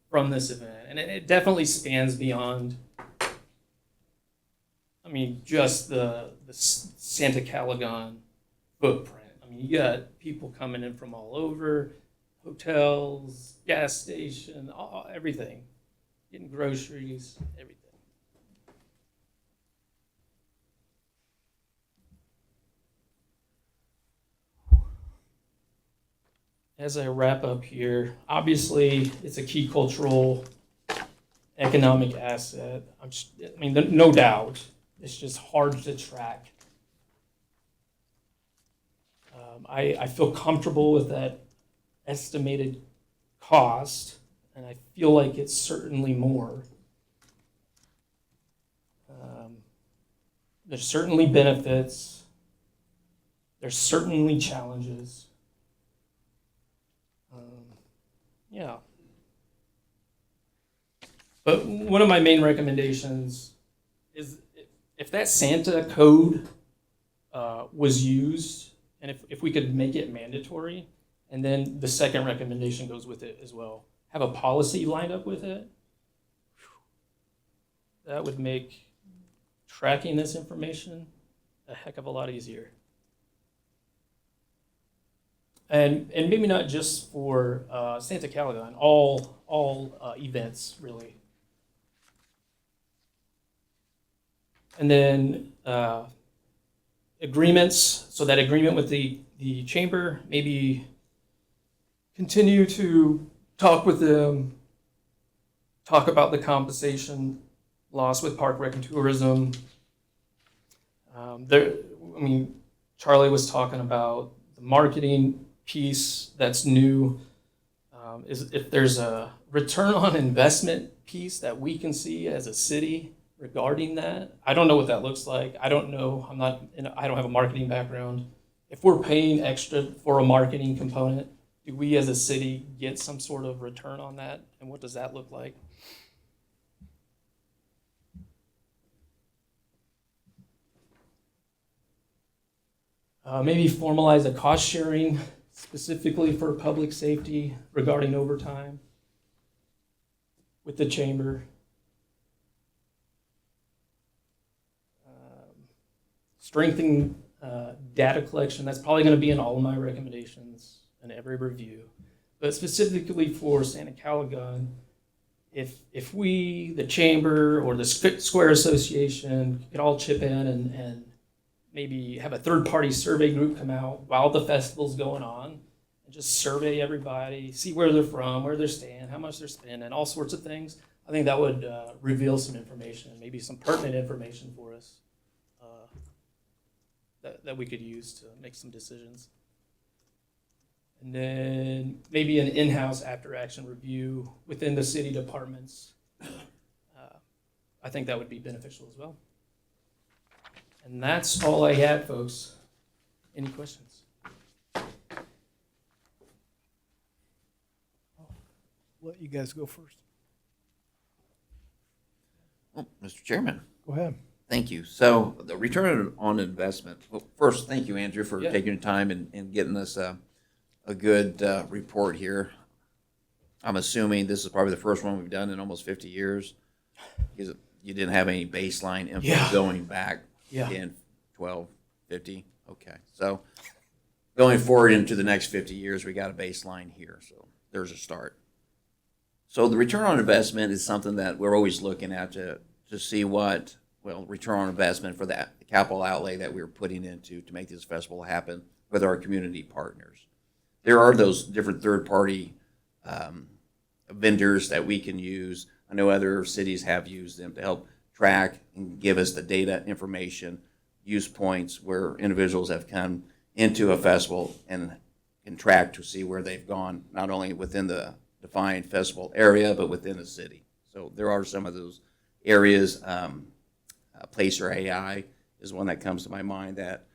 from this event. And it definitely spans beyond, I mean, just the Santa Calagon footprint. I mean, you got people coming in from all over, hotels, gas station, everything, getting groceries, everything. As I wrap up here, obviously it's a key cultural, economic asset. I mean, no doubt, it's just hard to track. I feel comfortable with that estimated cost, and I feel like it's certainly more. There's certainly benefits. There's certainly challenges. Yeah. But one of my main recommendations is if that Santa code was used, and if we could make it mandatory, and then the second recommendation goes with it as well, have a policy lined up with it, that would make tracking this information a heck of a lot easier. And maybe not just for Santa Calagon, all events really. And then agreements, so that agreement with the chamber, maybe continue to talk with them, talk about the compensation loss with Park Rec and Tourism. Charlie was talking about the marketing piece that's new, is if there's a return on investment piece that we can see as a city regarding that. I don't know what that looks like. I don't know. I don't have a marketing background. If we're paying extra for a marketing component, do we as a city get some sort of return on that? And what does that look like? Maybe formalize a cost sharing specifically for public safety regarding overtime with the chamber. Strengthening data collection. That's probably going to be in all of my recommendations and every review. But specifically for Santa Calagon, if we, the chamber or the Square Association, could all chip in and maybe have a third-party survey group come out while the festival's going on and just survey everybody, see where they're from, where they're staying, how much they're spending, all sorts of things. I think that would reveal some information, maybe some pertinent information for us that we could use to make some decisions. And then maybe an in-house after-action review within the city departments. I think that would be beneficial as well. And that's all I had, folks. Any questions? Let you guys go first. Well, Mr. Chairman, Go ahead. thank you. So the return on investment. Well, first, thank you, Andrew, for Yeah. taking your time and getting us a good report here. I'm assuming this is probably the first one we've done in almost 50 years. Because you didn't have any baseline info Yeah. going back Yeah. 10, 12, 50. Okay. So going forward into the next 50 years, we got a baseline here. So there's a start. So the return on investment is something that we're always looking at to see what, return on investment for that capital outlay that we're putting into to make this festival happen with our community partners. There are those different third-party vendors that we can use. I know other cities have used them to help track and give us the data, information, use points where individuals have come into a festival and can track to see where they've gone, not only within the defined festival area, but within the city. So there are some of those areas. Placer AI is one that comes to my mind that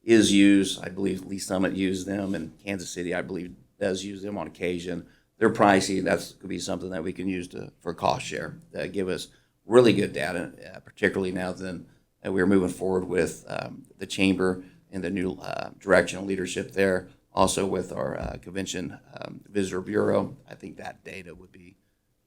is used. I believe Lee Summit used them, and Kansas City, I believe, does use them on occasion. They're pricey. That could be something that we can use for cost share that give us really good data, particularly now that we're moving forward with the chamber and the new direction and leadership there. Also with our Convention Visitor Bureau, I think that data would be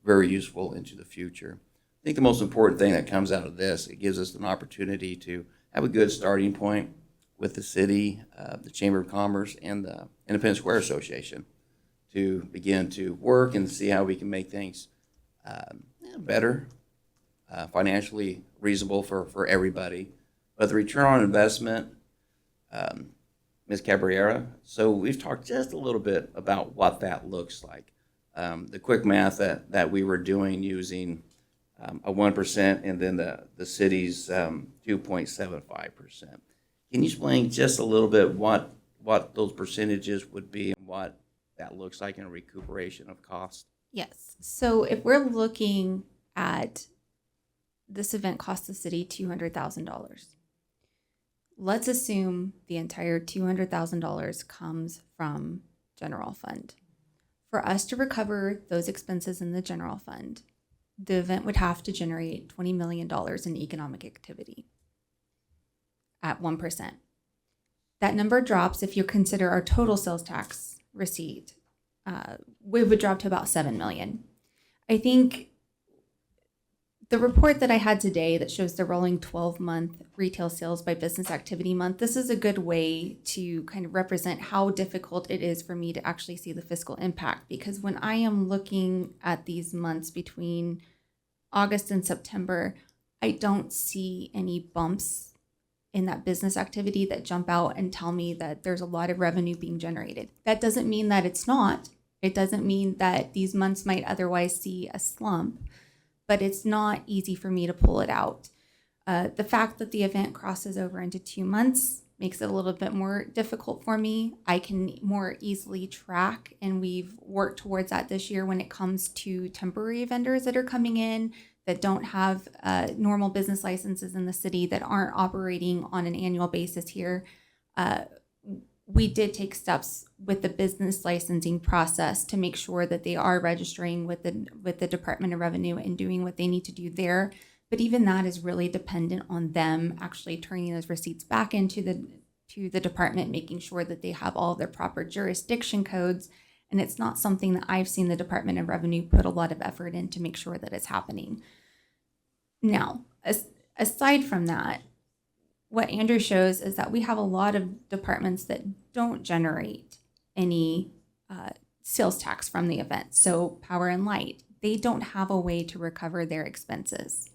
very useful into the future. I think the most important thing that comes out of this, it gives us an opportunity to have a good starting point with the city, the Chamber of Commerce, and the Independence Square Association to begin to work and see how we can make things better, financially reasonable for everybody. But the return on investment, Ms. Cabrera, so we've talked just a little bit about what that looks like. The quick math that we were doing using a 1% and then the city's 2.75%. Can you explain just a little bit what those percentages would be and what that looks like in a recuperation of cost? Yes. So if we're looking at this event cost the city $200,000, let's assume the entire $200,000 comes from general fund. For us to recover those expenses in the general fund, the event would have to generate $20 million in economic activity at 1%. That number drops if you consider our total sales tax receipt. We would drop to about 7 million. I think the report that I had today that shows the rolling 12-month retail sales by business activity month, this is a good way to kind of represent how difficult it is for me to actually see the fiscal impact. Because when I am looking at these months between August and September, I don't see any bumps in that business activity that jump out and tell me that there's a lot of revenue being generated. That doesn't mean that it's not. It doesn't mean that these months might otherwise see a slump, but it's not easy for me to pull it out. The fact that the event crosses over into 2 months makes it a little bit more difficult for me. I can more easily track, and we've worked towards that this year when it comes to temporary vendors that are coming in that don't have normal business licenses in the city, that aren't operating on an annual basis here. We did take steps with the business licensing process to make sure that they are registering with the Department of Revenue and doing what they need to do there. But even that is really dependent on them actually turning those receipts back into the department, making sure that they have all of their proper jurisdiction codes. And it's not something that I've seen the Department of Revenue put a lot of effort in to make sure that it's happening. Now, aside from that, what Andrew shows is that we have a lot of departments that don't generate any sales tax from the event. So Power and Light, they don't have a way to recover their expenses.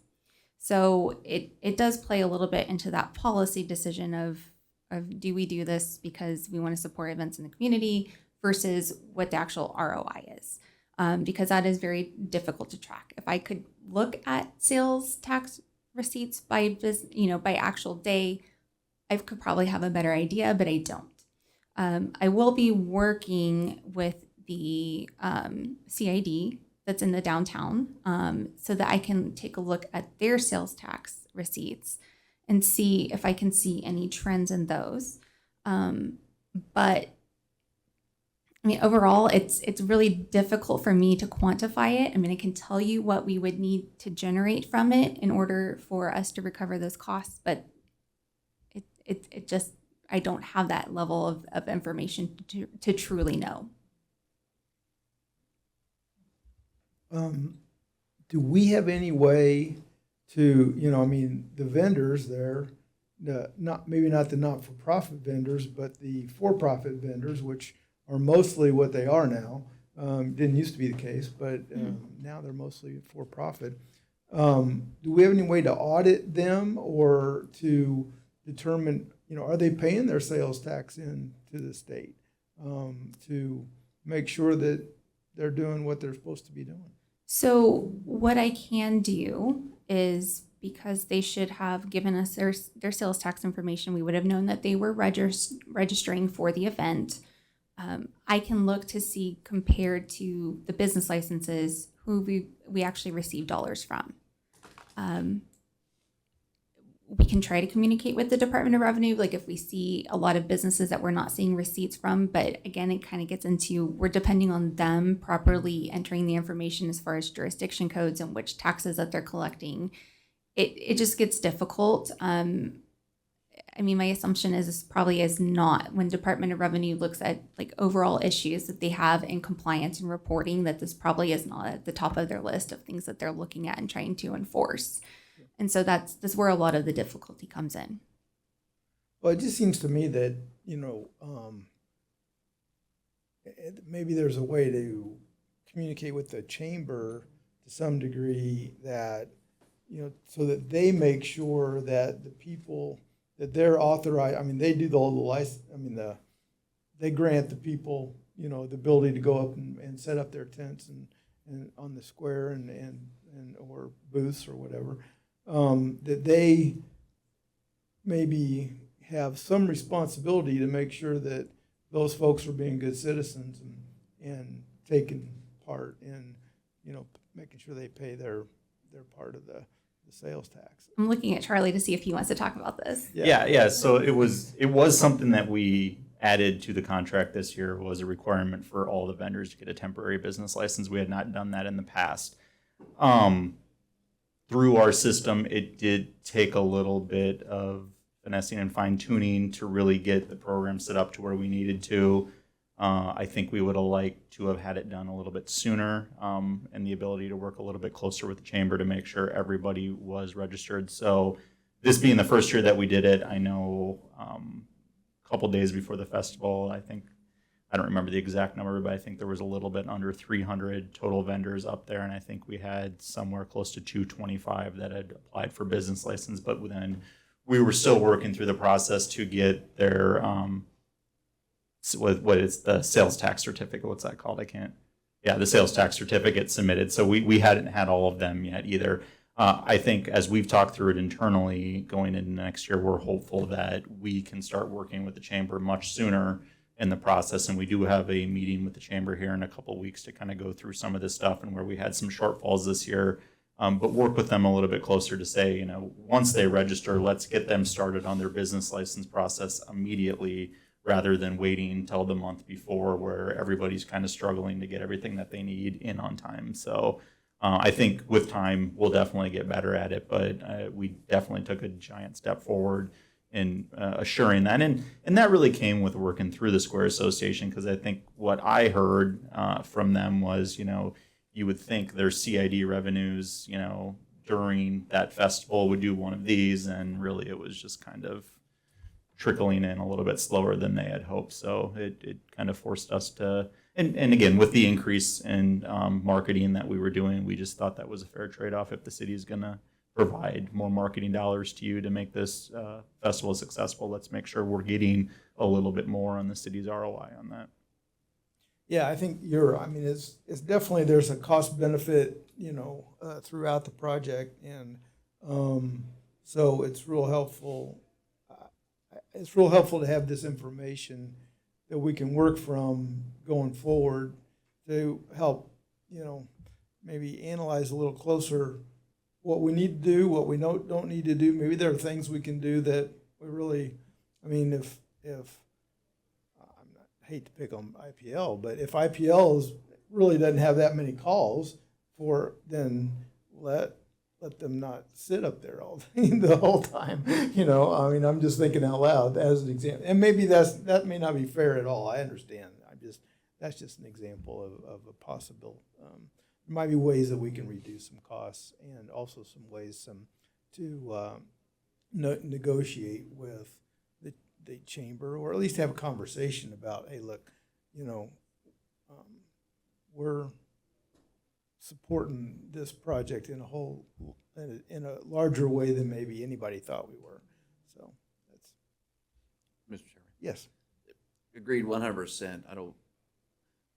So it does play a little bit into that policy decision of do we do this because we want to support events in the community versus what the actual ROI is. Because that is very difficult to track. If I could look at sales tax receipts by actual day, I could probably have a better idea, but I don't. I will be working with the CID that's in the downtown so that I can take a look at their sales tax receipts and see if I can see any trends in those. But I mean, overall, it's really difficult for me to quantify it. I mean, I can tell you what we would need to generate from it in order for us to recover those costs, but it just, I don't have that level of information to truly know. Do we have any way to, the vendors there, maybe not the not-for-profit vendors, but the for-profit vendors, which are mostly what they are now. Didn't used to be the case, but now they're mostly for-profit. Do we have any way to audit them or to determine, are they paying their sales tax in to the state to make sure that they're doing what they're supposed to be doing? So what I can do is, because they should have given us their sales tax information, we would have known that they were registering for the event. I can look to see, compared to the business licenses, who we actually receive dollars from. We can try to communicate with the Department of Revenue, like if we see a lot of businesses that we're not seeing receipts from, but again, it kind of gets into, we're depending on them properly entering the information as far as jurisdiction codes and which taxes that they're collecting. It just gets difficult. I mean, my assumption is this probably is not, when Department of Revenue looks at like overall issues that they have in compliance and reporting, that this probably is not at the top of their list of things that they're looking at and trying to enforce. And so that's where a lot of the difficulty comes in. Well, it just seems to me that, maybe there's a way to communicate with the chamber to some degree that, so that they make sure that the people that they're authorized, I mean, they do all the license, they grant the people, the ability to go up and set up their tents and on the square and or booths or whatever, that they maybe have some responsibility to make sure that those folks are being good citizens and taking part in, making sure they pay their part of the sales tax. I'm looking at Charlie to see if he wants to talk about this. Yeah. So it was something that we added to the contract this year, was a requirement for all the vendors to get a temporary business license. We had not done that in the past. Through our system, it did take a little bit of finessing and fine tuning to really get the program set up to where we needed to. I think we would have liked to have had it done a little bit sooner, and the ability to work a little bit closer with the chamber to make sure everybody was registered. So this being the first year that we did it, I know a couple days before the festival, I don't remember the exact number, but I think there was a little bit under 300 total vendors up there, and I think we had somewhere close to 225 that had applied for business license, but then we were still working through the process to get their what is the sales tax certificate? What's that called? The sales tax certificate submitted. So we hadn't had all of them yet either. I think as we've talked through it internally going into next year, we're hopeful that we can start working with the chamber much sooner in the process. And we do have a meeting with the chamber here in a couple of weeks to kind of go through some of this stuff and where we had some shortfalls this year. But work with them a little bit closer to say, once they register, let's get them started on their business license process immediately, rather than waiting until the month before where everybody's kind of struggling to get everything that they need in on time. So I think with time, we'll definitely get better at it, but we definitely took a giant step forward in assuring that. And that really came with working through the Square Association, because I think what I heard from them was, you would think their CID revenues, during that festival would do one of these, and really it was just kind of trickling in a little bit slower than they had hoped. So it kind of forced us to, and again, with the increase in marketing that we were doing, we just thought that was a fair trade-off. If the city is going to provide more marketing dollars to you to make this festival successful, let's make sure we're getting a little bit more on the city's ROI on that. Yeah, I think it's definitely, there's a cost benefit, throughout the project. And so it's real helpful. It's real helpful to have this information that we can work from going forward to help, maybe analyze a little closer what we need to do, what we don't need to do. Maybe there are things we can do that we really, if I hate to pick on IPL, but if IPL really doesn't have that many calls then let them not sit up there the whole time. I'm just thinking out loud as an example. And maybe that may not be fair at all. I understand. That's just an example of a possible. There might be ways that we can reduce some costs, and also some ways to negotiate with the chamber, or at least have a conversation about, hey, look, we're supporting this project in a larger way than maybe anybody thought we were. So that's. Mr. Chairman. Yes. Agreed 100%.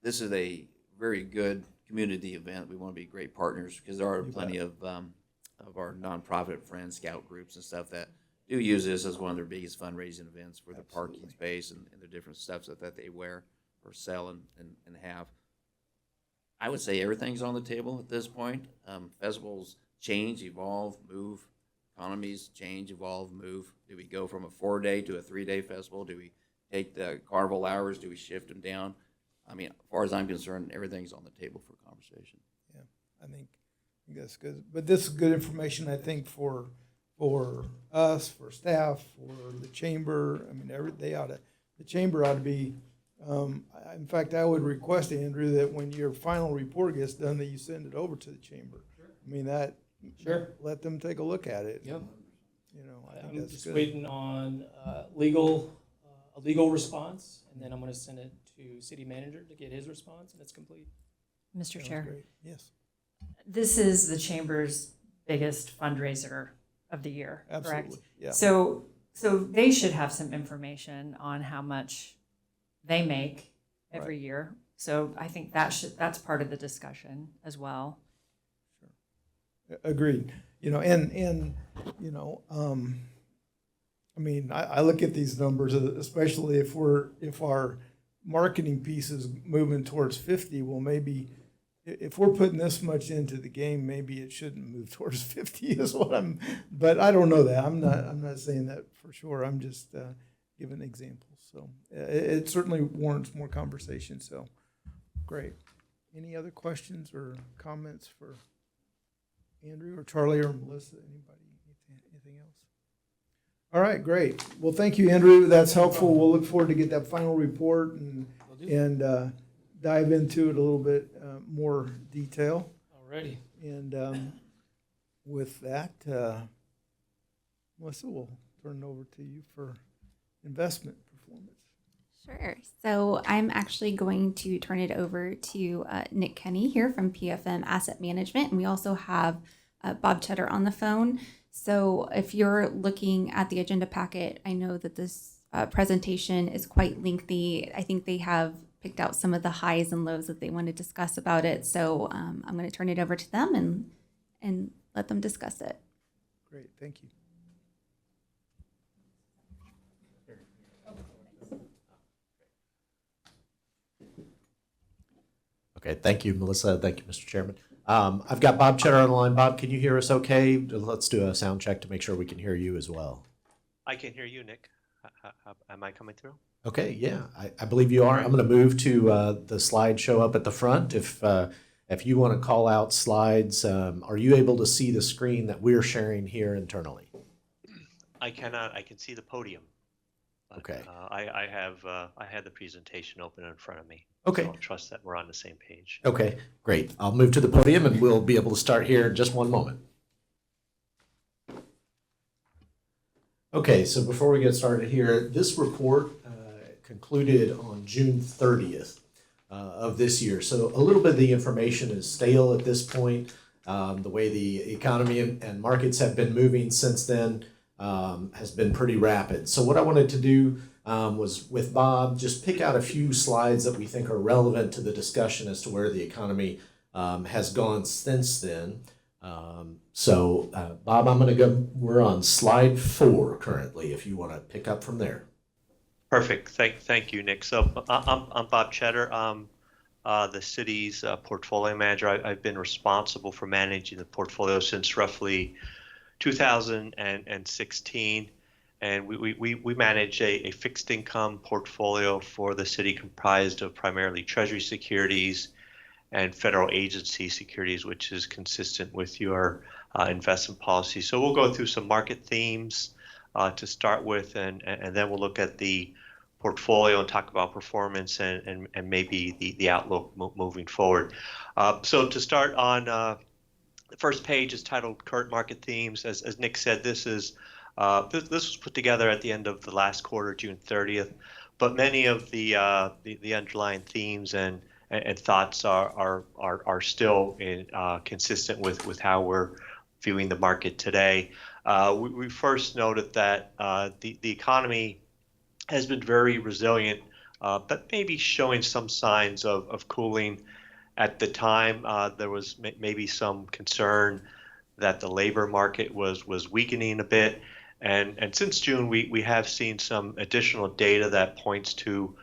This is a very good community event. We want to be great partners, because there are plenty of our nonprofit friends, scout groups and stuff that do use this as one of their biggest fundraising events for the parking space and the different stuff that they wear or sell and have. I would say everything's on the table at this point. Festivals change, evolve, move. Economies change, evolve, move. Do we go from a 4-day to a 3-day festival? Do we take the carnival hours? Do we shift them down? As far as I'm concerned, everything's on the table for conversation. Yeah, I think that's good. But this is good information, I think, for for us, for staff, for the chamber. I mean, the chamber ought to be, in fact, I would request, Andrew, that when your final report gets done, that you send it over to the chamber. I mean, Sure. let them take a look at it. Yep. You know, I think I'm that's just good. waiting on a legal response, and then I'm going to send it to city manager to get his response, and it's complete. Mr. Sounds Chair, great. Yes, this is the chamber's biggest fundraiser of the year, correct? absolutely. Yeah. So they should have some information on how much they make every year. So I think that's part of the discussion as well. Agreed. You know, and you know, I mean, I look at these numbers, especially if our marketing piece is moving towards 50. Well, maybe if we're putting this much into the game, maybe it shouldn't move towards 50. Is what I'm. But I don't know that. I'm not saying that for sure. I'm just giving examples. So it certainly warrants more conversation. So great. Any other questions or comments for Andrew or Charlie or Melissa? Anybody? Anything else? All right, great. Well, thank you, Andrew. That's helpful. We'll look forward to get that final report and dive into it a little bit more detail. Alrighty. And with that, Melissa, we'll turn it over to you for investment performance. Sure. So I'm actually going to turn it over to Nick Kenny here from PFM Asset Management. And we also have Bob Cheddar on the phone. So if you're looking at the agenda packet, I know that this presentation is quite lengthy. I think they have picked out some of the highs and lows that they want to discuss about it. So I'm going to turn it over to them and let them discuss it. Great, thank you. Okay, thank you, Melissa. Thank you, Mr. Chairman. I've got Bob Cheddar on the line. Bob, can you hear us okay? Let's do a sound check to make sure we can hear you as well. I can hear you, Nick. Am I coming through? Okay, yeah, I believe you are. I'm going to move to the slide show up at the front. If you want to call out slides, are you able to see the screen that we're sharing here internally? I cannot. I can see the podium. But, Okay. I had the presentation open in front of me. Okay. So I'll trust that we're on the same page. Okay, great. I'll move to the podium and we'll be able to start here in just one moment. Okay, so before we get started here, this report concluded on June 30th of this year. So a little bit of the information is stale at this point. The way the economy and markets have been moving since then has been pretty rapid. So what I wanted to do was with Bob, just pick out a few slides that we think are relevant to the discussion as to where the economy has gone since then. Bob, I'm going to go, we're on slide 4 currently, if you want to pick up from there. Perfect. Thank you, Nick. So I'm Bob Cheddar. I'm the city's portfolio manager. I've been responsible for managing the portfolio since roughly 2016. And we manage a fixed income portfolio for the city comprised of primarily treasury securities and federal agency securities, which is consistent with your investment policy. So we'll go through some market themes to start with, and then we'll look at the portfolio and talk about performance and maybe the outlook moving forward. So to start on the first page is titled Current Market Themes. As Nick said, this was put together at the end of the last quarter, June 30th, but many of the underlying themes and thoughts are still consistent with how we're viewing the market today. We first noted that the economy has been very resilient, but maybe showing some signs of cooling. At the time, there was maybe some concern that the labor market was weakening a bit. And since June, we have seen some additional data that points to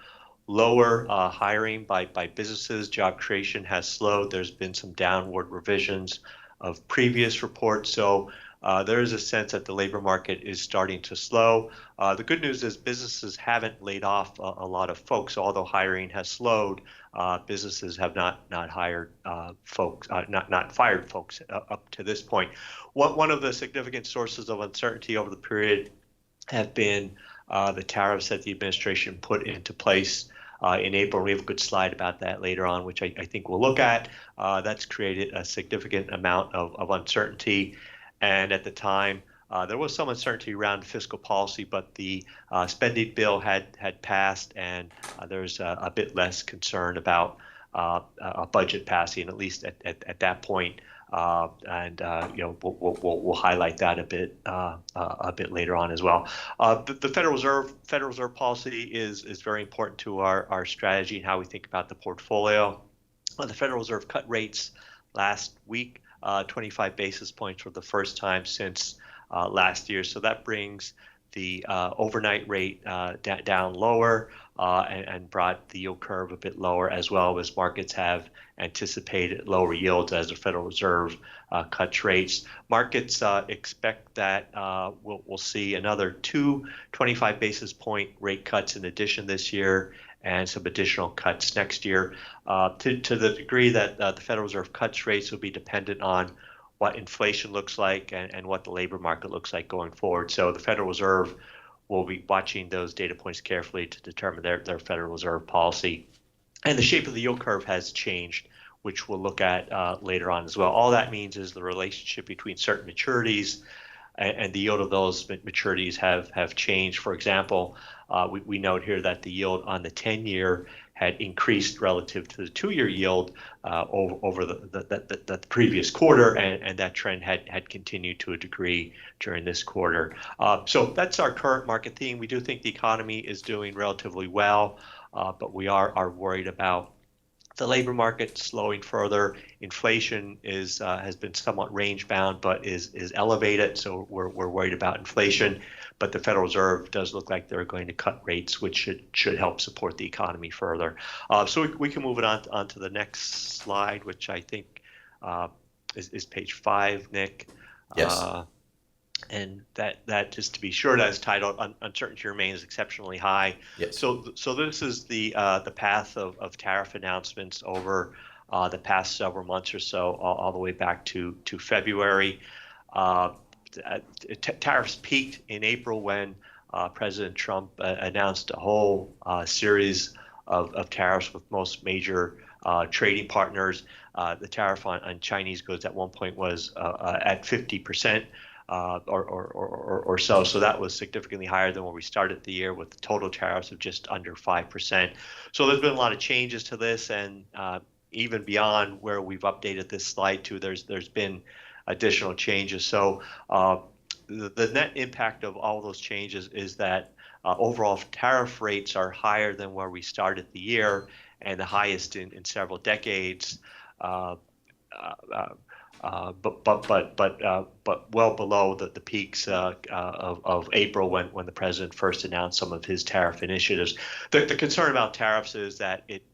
lower hiring by businesses. Job creation has slowed. There's been some downward revisions of previous reports. So there is a sense that the labor market is starting to slow. The good news is businesses haven't laid off a lot of folks, although hiring has slowed. Businesses have not hired folks, not fired folks up to this point. One of the significant sources of uncertainty over the period have been the tariffs that the administration put into place in April. We have a good slide about that later on, which I think we'll look at. That's created a significant amount of uncertainty. And at the time, there was some uncertainty around fiscal policy, but the spending bill had passed, and there's a bit less concern about a budget passing, at least at that point. We'll highlight that a bit later on as well. The Federal Reserve policy is very important to our strategy and how we think about the portfolio. The Federal Reserve cut rates last week, 25 basis points for the first time since last year. So that brings the overnight rate down lower and brought the yield curve a bit lower, as well as markets have anticipated lower yields as the Federal Reserve cuts rates. Markets expect that we'll see another 25 basis point rate cuts in addition this year, and some additional cuts next year. To the degree that the Federal Reserve cuts rates will be dependent on what inflation looks like and what the labor market looks like going forward. So the Federal Reserve will be watching those data points carefully to determine their Federal Reserve policy. And the shape of the yield curve has changed, which we'll look at later on as well. All that means is the relationship between certain maturities and the yield of those maturities have changed. For example, we note here that the yield on the 10-year had increased relative to the 2-year yield over the previous quarter, and that trend had continued to a degree during this quarter. So that's our current market theme. We do think the economy is doing relatively well, but we are worried about the labor market slowing further. Inflation has been somewhat range bound, but is elevated. So we're worried about inflation. But the Federal Reserve does look like they're going to cut rates, which should help support the economy further. So we can move it on to the next slide, which I think is page 5, Nick. Yes. And that just to be sure, that's titled "Uncertainty Remains Exceptionally High." Yes. So this is the path of tariff announcements over the past several months or so, all the way back to February. Tariffs peaked in April when President Trump announced a whole series of tariffs with most major trading partners. The tariff on Chinese goods at one point was at 50%. Or so. So that was significantly higher than where we started the year, with total tariffs of just under 5%. So there's been a lot of changes to this, and even beyond where we've updated this slide to, there's been additional changes. So the net impact of all those changes is that overall tariff rates are higher than where we started the year, and the highest in several decades. But well below the peaks of April when the president first announced some of his tariff initiatives. The concern about tariffs is that it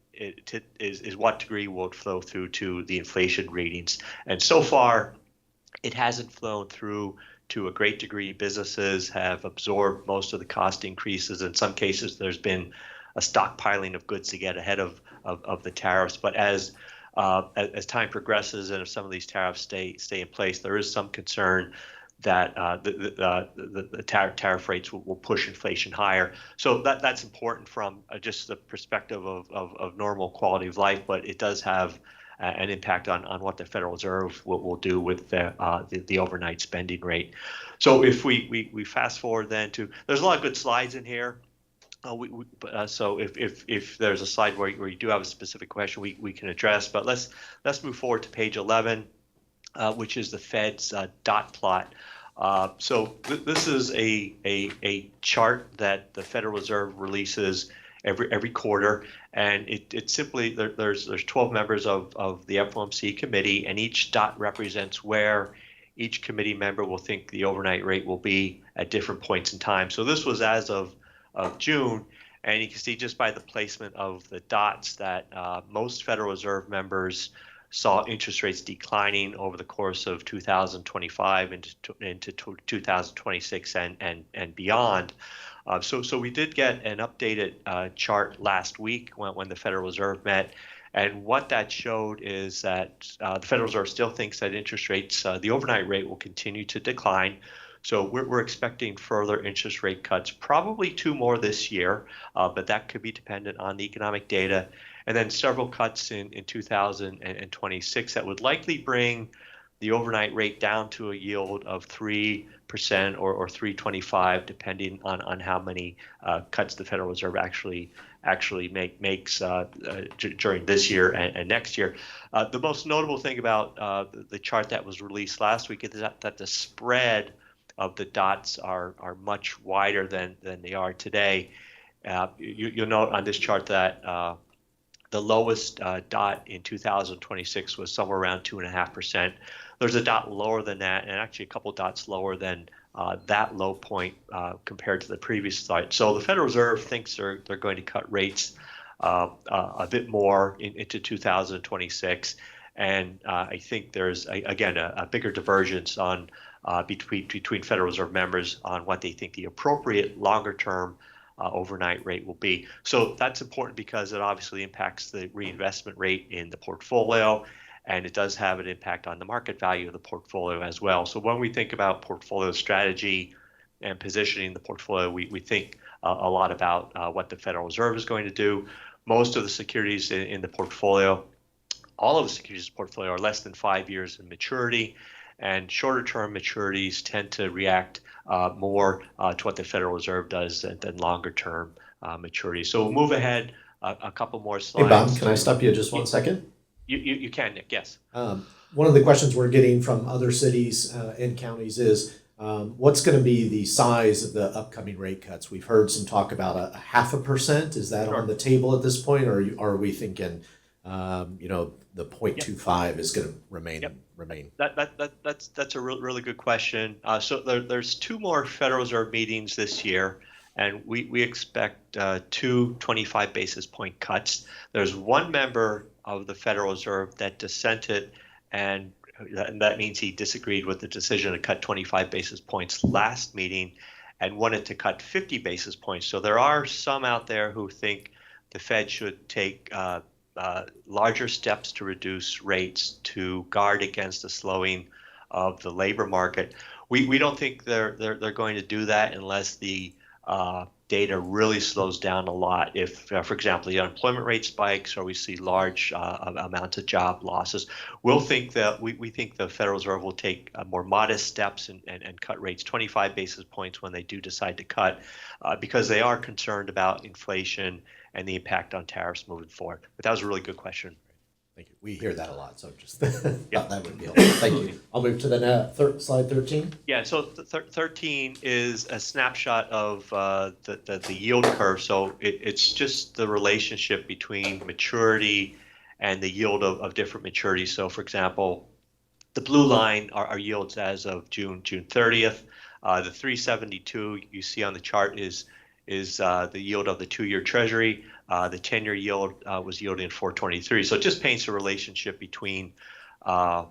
is what degree will it flow through to the inflation readings, and so far it hasn't flown through to a great degree. Businesses have absorbed most of the cost increases. In some cases, there's been a stockpiling of goods to get ahead of the tariffs, but as time progresses, and if some of these tariffs stay in place, there is some concern that the tariff rates will push inflation higher. So that's important from just the perspective of normal quality of life, but it does have an impact on what the Federal Reserve will do with the overnight spending rate. So if we fast forward then to, there's a lot of good slides in here. So if there's a slide where you do have a specific question, we can address. But let's move forward to page 11, which is the Fed's dot plot. So this is a chart that the Federal Reserve releases every quarter, and it simply there's 12 members of the FOMC committee, and each dot represents where each committee member will think the overnight rate will be at different points in time. So this was as of June, and you can see just by the placement of the dots that most Federal Reserve members saw interest rates declining over the course of 2025 into 2026 and beyond. So we did get an updated chart last week when the Federal Reserve met. And what that showed is that the Federal Reserve still thinks that interest rates, the overnight rate, will continue to decline. So we're expecting further interest rate cuts, probably 2 more this year, but that could be dependent on the economic data. And then several cuts in 2026 that would likely bring the overnight rate down to a yield of 3% or 3.25, depending on how many cuts the Federal Reserve actually makes during this year and next year. The most notable thing about the chart that was released last week is that the spread of the dots are much wider than they are today. You'll note on this chart that the lowest dot in 2026 was somewhere around 2.5%. There's a dot lower than that, and actually a couple dots lower than that low point compared to the previous slide. So the Federal Reserve thinks they're going to cut rates a bit more into 2026, and I think there's again a bigger divergence on between Federal Reserve members on what they think the appropriate longer-term overnight rate will be. So that's important because it obviously impacts the reinvestment rate in the portfolio, and it does have an impact on the market value of the portfolio as well. So when we think about portfolio strategy and positioning the portfolio, we think a lot about what the Federal Reserve is going to do. Most of the securities in the portfolio, all of the securities portfolio, are less than 5 years in maturity, and shorter term maturities tend to react more to what the Federal Reserve does than longer term maturity. So we'll move ahead a couple more slides. Hey, Bob, can I stop you just 1 second? You can, Nick, yes. One of the questions we're getting from other cities and counties is what's going to be the size of the upcoming rate cuts? We've heard some talk about a 0.5%. Is that on the table at this point, or are we thinking, the 0.25 is going to remain? That's a really good question. So there's 2 more Federal Reserve meetings this year, and we expect 2 25 basis point cuts. There's 1 member of the Federal Reserve that dissented, and that means he disagreed with the decision to cut 25 basis points last meeting and wanted to cut 50 basis points. So there are some out there who think the Fed should take larger steps to reduce rates to guard against the slowing of the labor market. We don't think they're going to do that unless the data really slows down a lot. If, for example, the unemployment rate spikes or we see large amounts of job losses, we think the Federal Reserve will take more modest steps and cut rates 25 basis points when they do decide to cut, because they are concerned about inflation and the impact on tariffs moving forward. But that was a really good question. Thank you. We hear that a lot, so just thought that would be helpful. Thank you. I'll move to the slide 13. Yeah, so 13 is a snapshot of the yield curve. So it's just the relationship between maturity and the yield of different maturities. So, for example, the blue line are yields as of June 30th. The 372 you see on the chart is the yield of the 2-year Treasury. The 10-year yield was yielding 4.23. So it just paints a relationship between the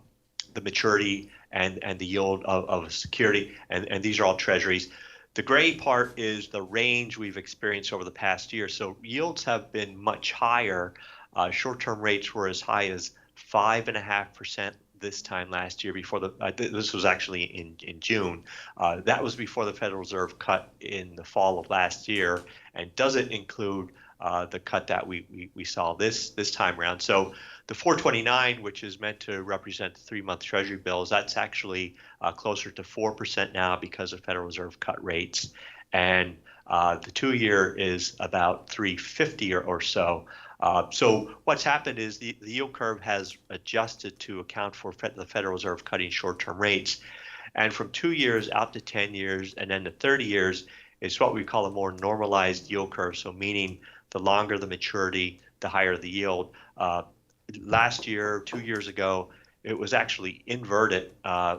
maturity and the yield of a security, and these are all Treasuries. The gray part is the range we've experienced over the past year. So yields have been much higher. Short-term rates were as high as 5.5% this time last year. This was actually in June. That was before the Federal Reserve cut in the fall of last year, and doesn't include the cut that we saw this time around. So the 4.29, which is meant to represent the 3-month Treasury bills, that's actually closer to 4% now because the Federal Reserve cut rates, and the 2-year is about 3.50 or so. So what's happened is the yield curve has adjusted to account for the Federal Reserve cutting short-term rates. And from 2 years out to 10 years and then to 30 years, it's what we call a more normalized yield curve. So meaning the longer the maturity, the higher the yield. Last year, 2 years ago, it was actually inverted,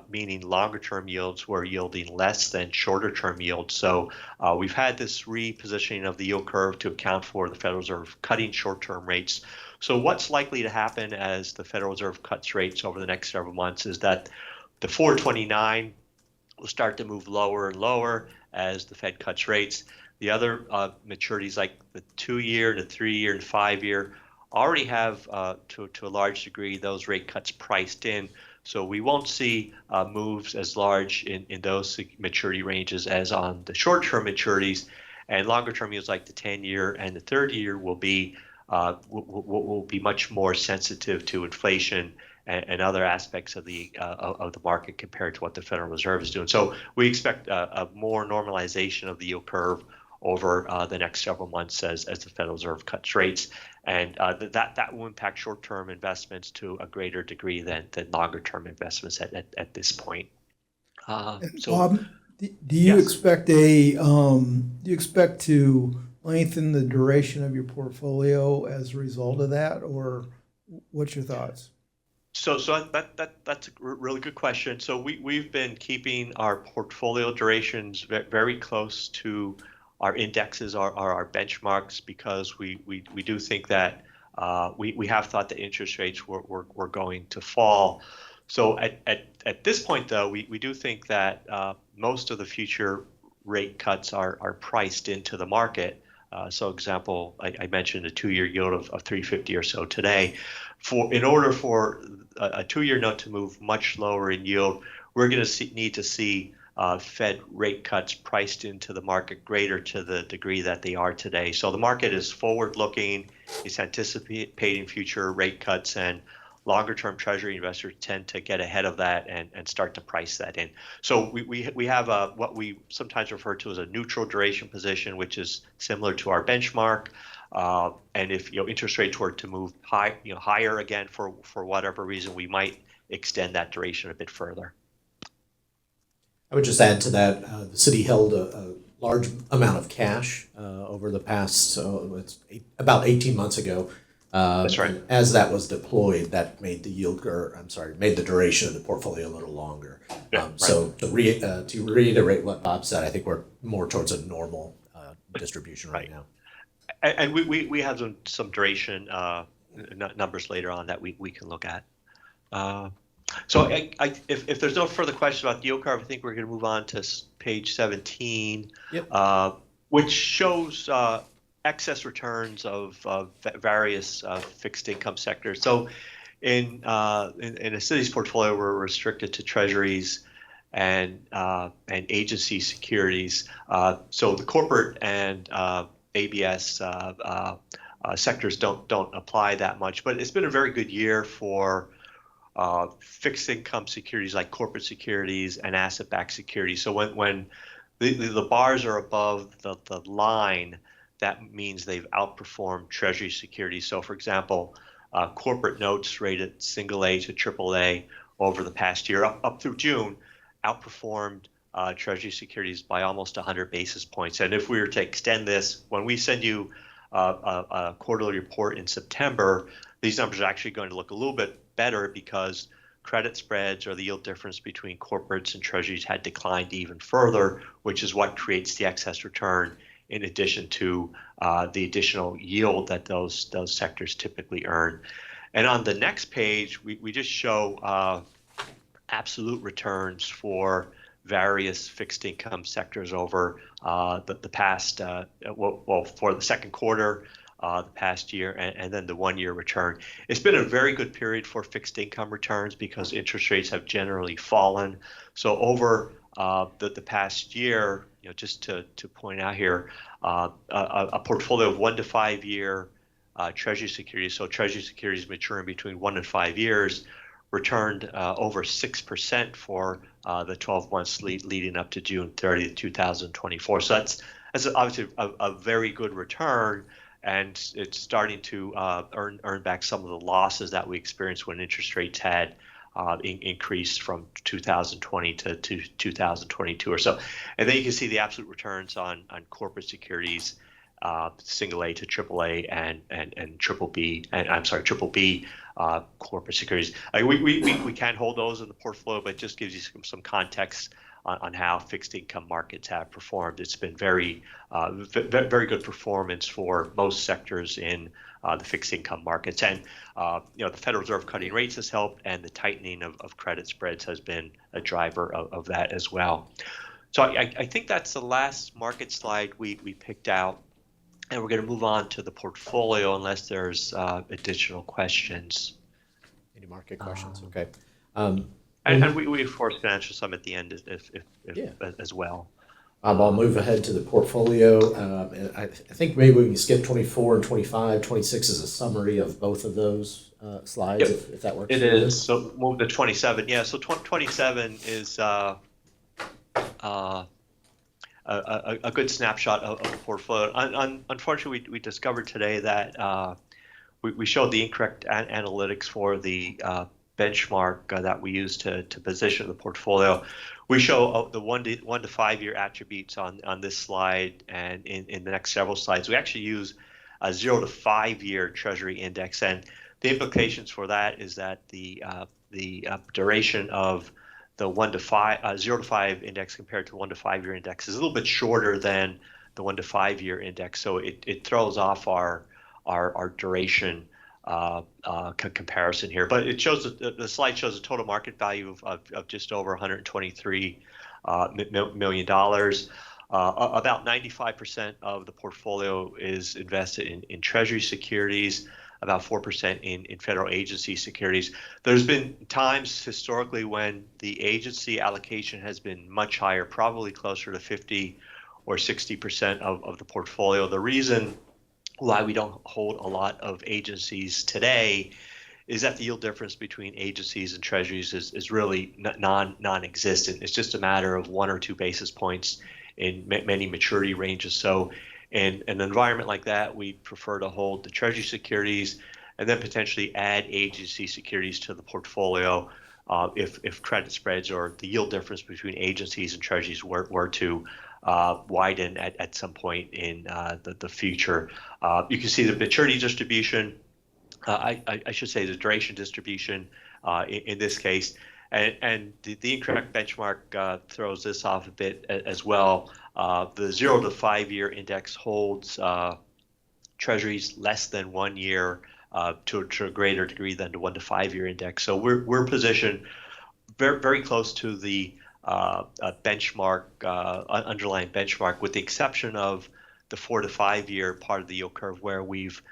meaning longer term yields were yielding less than shorter term yields. So we've had this repositioning of the yield curve to account for the Federal Reserve cutting short term rates. So what's likely to happen as the Federal Reserve cuts rates over the next several months is that the 429 will start to move lower and lower as the Fed cuts rates. The other maturities like the 2-year, the 3-year, and 5-year already have, to a large degree, those rate cuts priced in. So we won't see moves as large in those maturity ranges as on the short-term maturities. And longer-term yields like the 10-year and the 30-year will be much more sensitive to inflation and other aspects of the market compared to what the Federal Reserve is doing. So we expect a more normalization of the yield curve over the next several months as the Federal Reserve cuts rates, and that will impact short-term investments to a greater degree than longer-term investments at this point. Bob, do you Yes. expect to lengthen the duration of your portfolio as a result of that, or what's your thoughts? So that's a really good question. So we've been keeping our portfolio durations very close to our indexes, our benchmarks, because we do think that we have thought that interest rates were going to fall. So at this point, though, we do think that most of the future rate cuts are priced into the market. So example, I mentioned a 2-year yield of 350 or so today. In order for a 2-year note to move much lower in yield, we're going to need to see Fed rate cuts priced into the market greater to the degree that they are today. So the market is forward-looking, it's anticipating future rate cuts, and longer-term Treasury investors tend to get ahead of that and start to price that in. So we have what we sometimes refer to as a neutral duration position, which is similar to our benchmark. And if interest rates were to move higher again for whatever reason, we might extend that duration a bit further. I would just add to that, the city held a large amount of cash over the past, about 18 months ago. That's right. And as that was deployed, that made made the duration of the portfolio a little longer. Yeah, right. So to reiterate what Bob said, I think we're more towards a normal distribution right now. And we have some duration numbers later on that we can look at. So if there's no further questions about the yield curve, I think we're going to move on to page 17, Yep. Which shows excess returns of various fixed income sectors. So in a city's portfolio, we're restricted to treasuries and agency securities. So the corporate and ABS sectors don't apply that much, but it's been a very good year for fixed income securities like corporate securities and asset-backed securities. So when the bars are above the line, that means they've outperformed Treasury securities. So for example, corporate notes rated single A to triple A over the past year, up through June, outperformed Treasury securities by almost 100 basis points. And if we were to extend this, when we send you a quarterly report in September, these numbers are actually going to look a little bit better because credit spreads, or the yield difference between corporates and treasuries, had declined even further, which is what creates the excess return, in addition to the additional yield that those sectors typically earn. And on the next page, we just show absolute returns for various fixed income sectors over the past, for the second quarter, the past year, and then the 1-year return. It's been a very good period for fixed income returns because interest rates have generally fallen. So over the past year, just to point out here, a portfolio of 1 to 5 year Treasury securities, so Treasury securities maturing between 1 and 5 years, returned over 6% for the 12 months leading up to June 30th, 2024. So that's obviously a very good return, and it's starting to earn back some of the losses that we experienced when interest rates had increased from 2020 to 2022 or so. And then you can see the absolute returns on corporate securities single A to triple A and triple B, and I'm sorry, triple B corporate securities. We can hold those in the portfolio, but it just gives you some context on how fixed income markets have performed. It's been very good performance for most sectors in the fixed income markets. And the Federal Reserve cutting rates has helped, and the tightening of credit spreads has been a driver of that as well. So I think that's the last market slide we picked out. And we're going to move on to the portfolio unless there's additional questions. Any market questions? Okay. And we of course can answer some at the end as well. I'll move ahead to the portfolio. I think maybe we can skip 24 and 25. 26 is a summary of both of those slides, Yep. if that works. It for you. is. So move to 27. Yeah, so 27 is a good snapshot of the portfolio. Unfortunately, we discovered today that we showed the incorrect analytics for the benchmark that we use to position the portfolio. We show the 1 to 5 year attributes on this slide, and in the next several slides, we actually use a 0 to 5 year Treasury index. And the implications for that is that the duration of the 0 to 5 index compared to 1 to 5 year index is a little bit shorter than the 1 to 5 year index. So it throws off our duration comparison here, but it shows the slide shows a total market value of just over $123 million. About 95% of the portfolio is invested in Treasury securities, about 4% in federal agency securities. There's been times historically when the agency allocation has been much higher, probably closer to 50 or 60% of the portfolio. The reason why we don't hold a lot of agencies today is that the yield difference between agencies and treasuries is really non-existent. It's just a matter of 1 or 2 basis points in many maturity ranges. So in an environment like that, we prefer to hold the treasury securities and then potentially add agency securities to the portfolio if credit spreads or the yield difference between agencies and treasuries were to widen at some point in the future. You can see the maturity distribution, I should say the duration distribution in this case, and the incorrect benchmark throws this off a bit as well. The 0 to 5 year index holds treasuries less than 1 year to a greater degree than the 1 to 5 year index. So we're positioned very close to the benchmark, underlying benchmark, with the exception of the 4 to 5 year part of the yield curve where we've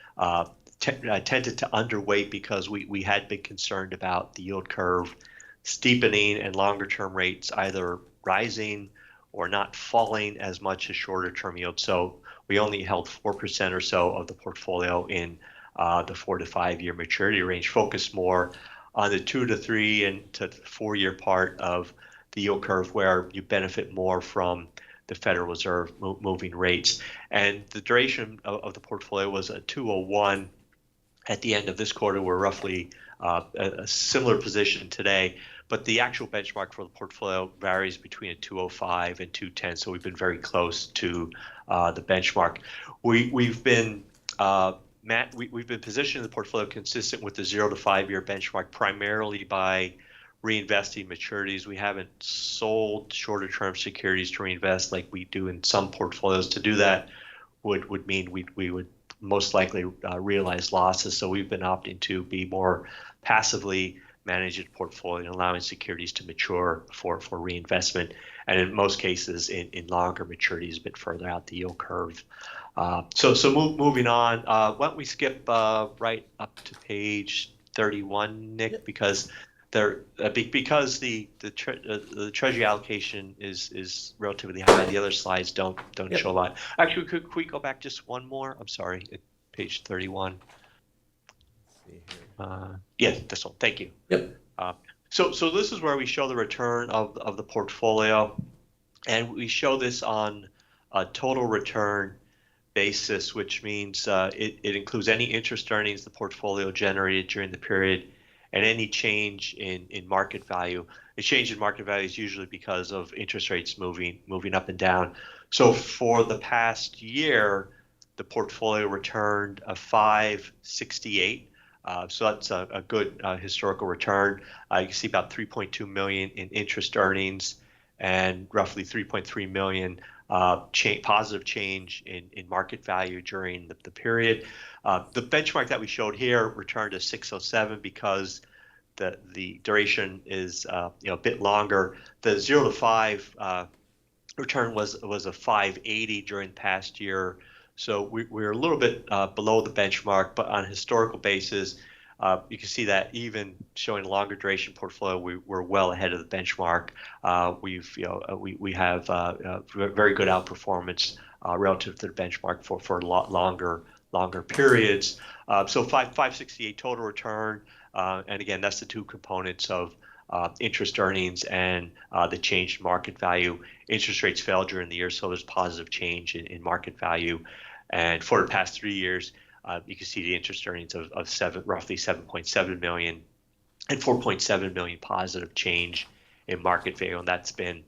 tended to underweight because we had been concerned about the yield curve steepening and longer term rates either rising or not falling as much as shorter term yields. So we only held 4% or so of the portfolio in the 4 to 5 year maturity range, focused more on the 2 to 3 and to 4 year part of the yield curve where you benefit more from the Federal Reserve moving rates. And the duration of the portfolio was a 201 at the end of this quarter. We're roughly a similar position today, but the actual benchmark for the portfolio varies between a 205 and 210. So we've been very close to the benchmark. We've been positioning the portfolio consistent with the 0 to 5 year benchmark, primarily by reinvesting maturities. We haven't sold shorter term securities to reinvest like we do in some portfolios. To do that would mean we would most likely realize losses. So we've been opting to be more passively managed portfolio and allowing securities to mature for reinvestment. And in most cases, in longer maturities, a bit further out the yield curve. Moving on, why don't we skip right up to page 31, Nick, Yep. because the treasury allocation is relatively high. The other slides don't Yep. show a lot. Actually, could we go back just one more? I'm sorry, at page 31. Let's see here. Yeah, this one. Thank you. Yep. So this is where we show the return of the portfolio, and we show this on a total return basis, which means it includes any interest earnings the portfolio generated during the period and any change in market value. The change in market value is usually because of interest rates moving up and down. So for the past year, the portfolio returned a 5.68. So that's a good historical return. You can see about 3.2 million in interest earnings and roughly 3.3 million positive change in market value during the period. The benchmark that we showed here returned to 607 because the duration is a bit longer. The 0 to 5 return was a 580 during the past year. So we're a little bit below the benchmark, but on a historical basis, you can see that even showing a longer duration portfolio, we're well ahead of the benchmark. We have very good outperformance relative to the benchmark for a lot longer periods. So 568 total return, and again, that's the two components of interest earnings and the change in market value. Interest rates fell during the year, so there's positive change in market value. And for the past 3 years, you can see the interest earnings of roughly 7.7 million and 4.7 million positive change in market value, and that's been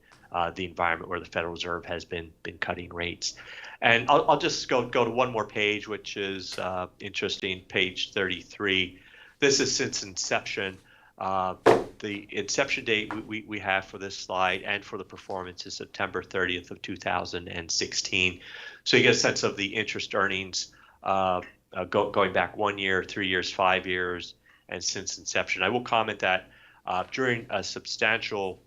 the environment where the Federal Reserve has been cutting rates. And I'll just go to one more page, which is interesting, page 33. This is since inception. The inception date we have for this slide and for the performance is September 30th of 2016. So you get a sense of the interest earnings going back 1 year, 3 years, 5 years, and since inception. I will comment that during a substantial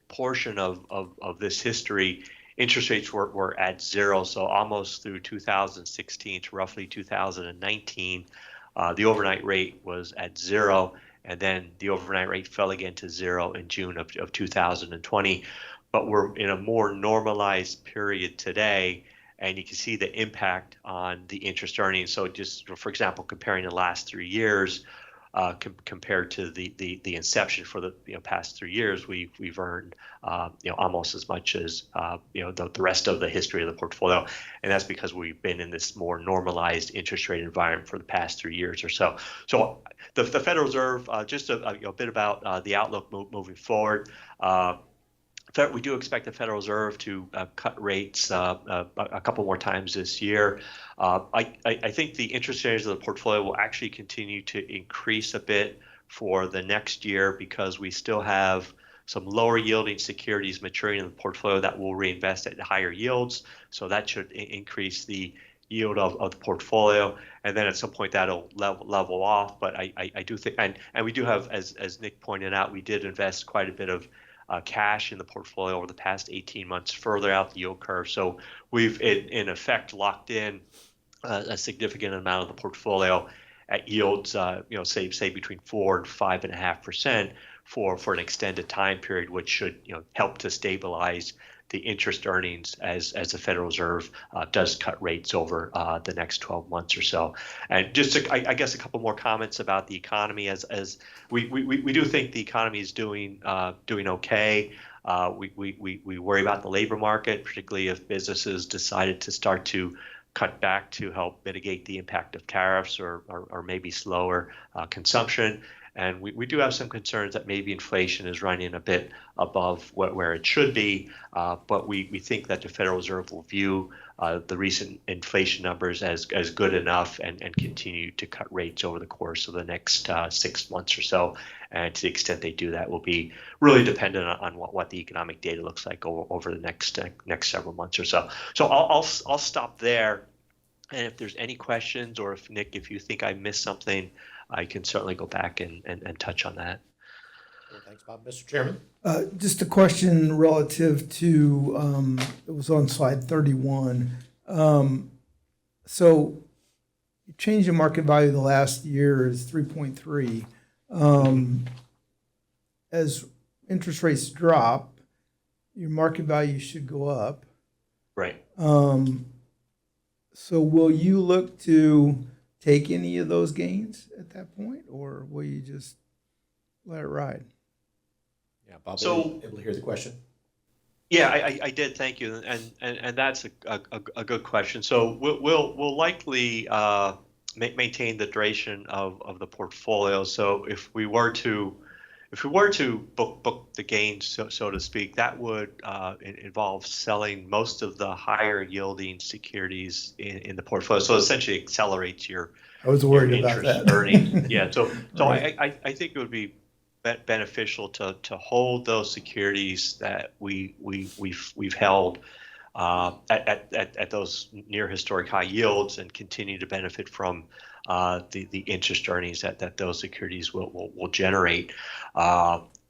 portion of this history, interest rates were at zero. So almost through 2016 to roughly 2019, the overnight rate was at zero. And then the overnight rate fell again to zero in June of 2020. But we're in a more normalized period today, and you can see the impact on the interest earnings. So just, for example, comparing the last 3 years compared to the inception for the past 3 years, we've earned almost as much as the rest of the history of the portfolio, and that's because we've been in this more normalized interest rate environment for the past 3 years or so. So the Federal Reserve, just a bit about the outlook moving forward. We do expect the Federal Reserve to cut rates a couple more times this year. I think the interest rates of the portfolio will actually continue to increase a bit for the next year because we still have some lower yielding securities maturing in the portfolio that will reinvest at higher yields. So that should increase the yield of the portfolio. And then at some point that'll level off. But I do think, and we do have, as Nick pointed out, we did invest quite a bit of cash in the portfolio over the past 18 months further out the yield curve. So we've in effect locked in a significant amount of the portfolio at yields, say between 4 and 5.5% for an extended time period, which should help to stabilize the interest earnings as the Federal Reserve does cut rates over the next 12 months or so. And just I guess a couple more comments about the economy as we do think the economy is doing okay. We worry about the labor market, particularly if businesses decided to start to cut back to help mitigate the impact of tariffs or maybe slower consumption. And we do have some concerns that maybe inflation is running a bit above where it should be, but we think that the Federal Reserve will view the recent inflation numbers as good enough and continue to cut rates over the course of the next 6 months or so. And to the extent they do that will be really dependent on what the economic data looks like over the next several months or so. So I'll stop there. And if there's any questions, or if Nick, if you think I missed something, I can certainly go back and touch on that. Well, thanks, Bob. Mr. Chairman? Just a question relative to, it was on slide 31. So change in market value the last year is 3.3. As interest rates drop, your market value should go up. Right. So will you look to take any of those gains at that point, or will you just let it ride? Yeah, Bob, So- were you able to hear the question? Yeah, I did. Thank you, and that's a good question. So we'll likely maintain the duration of the portfolio. So if we were to if we were to book the gains, so to speak, that would involve selling most of the higher yielding securities in the portfolio. So essentially accelerates your I was worried about interest that. earnings. Yeah. So Right. I think it would be beneficial to hold those securities that we've held at those near historic high yields and continue to benefit from the interest earnings that those securities will generate.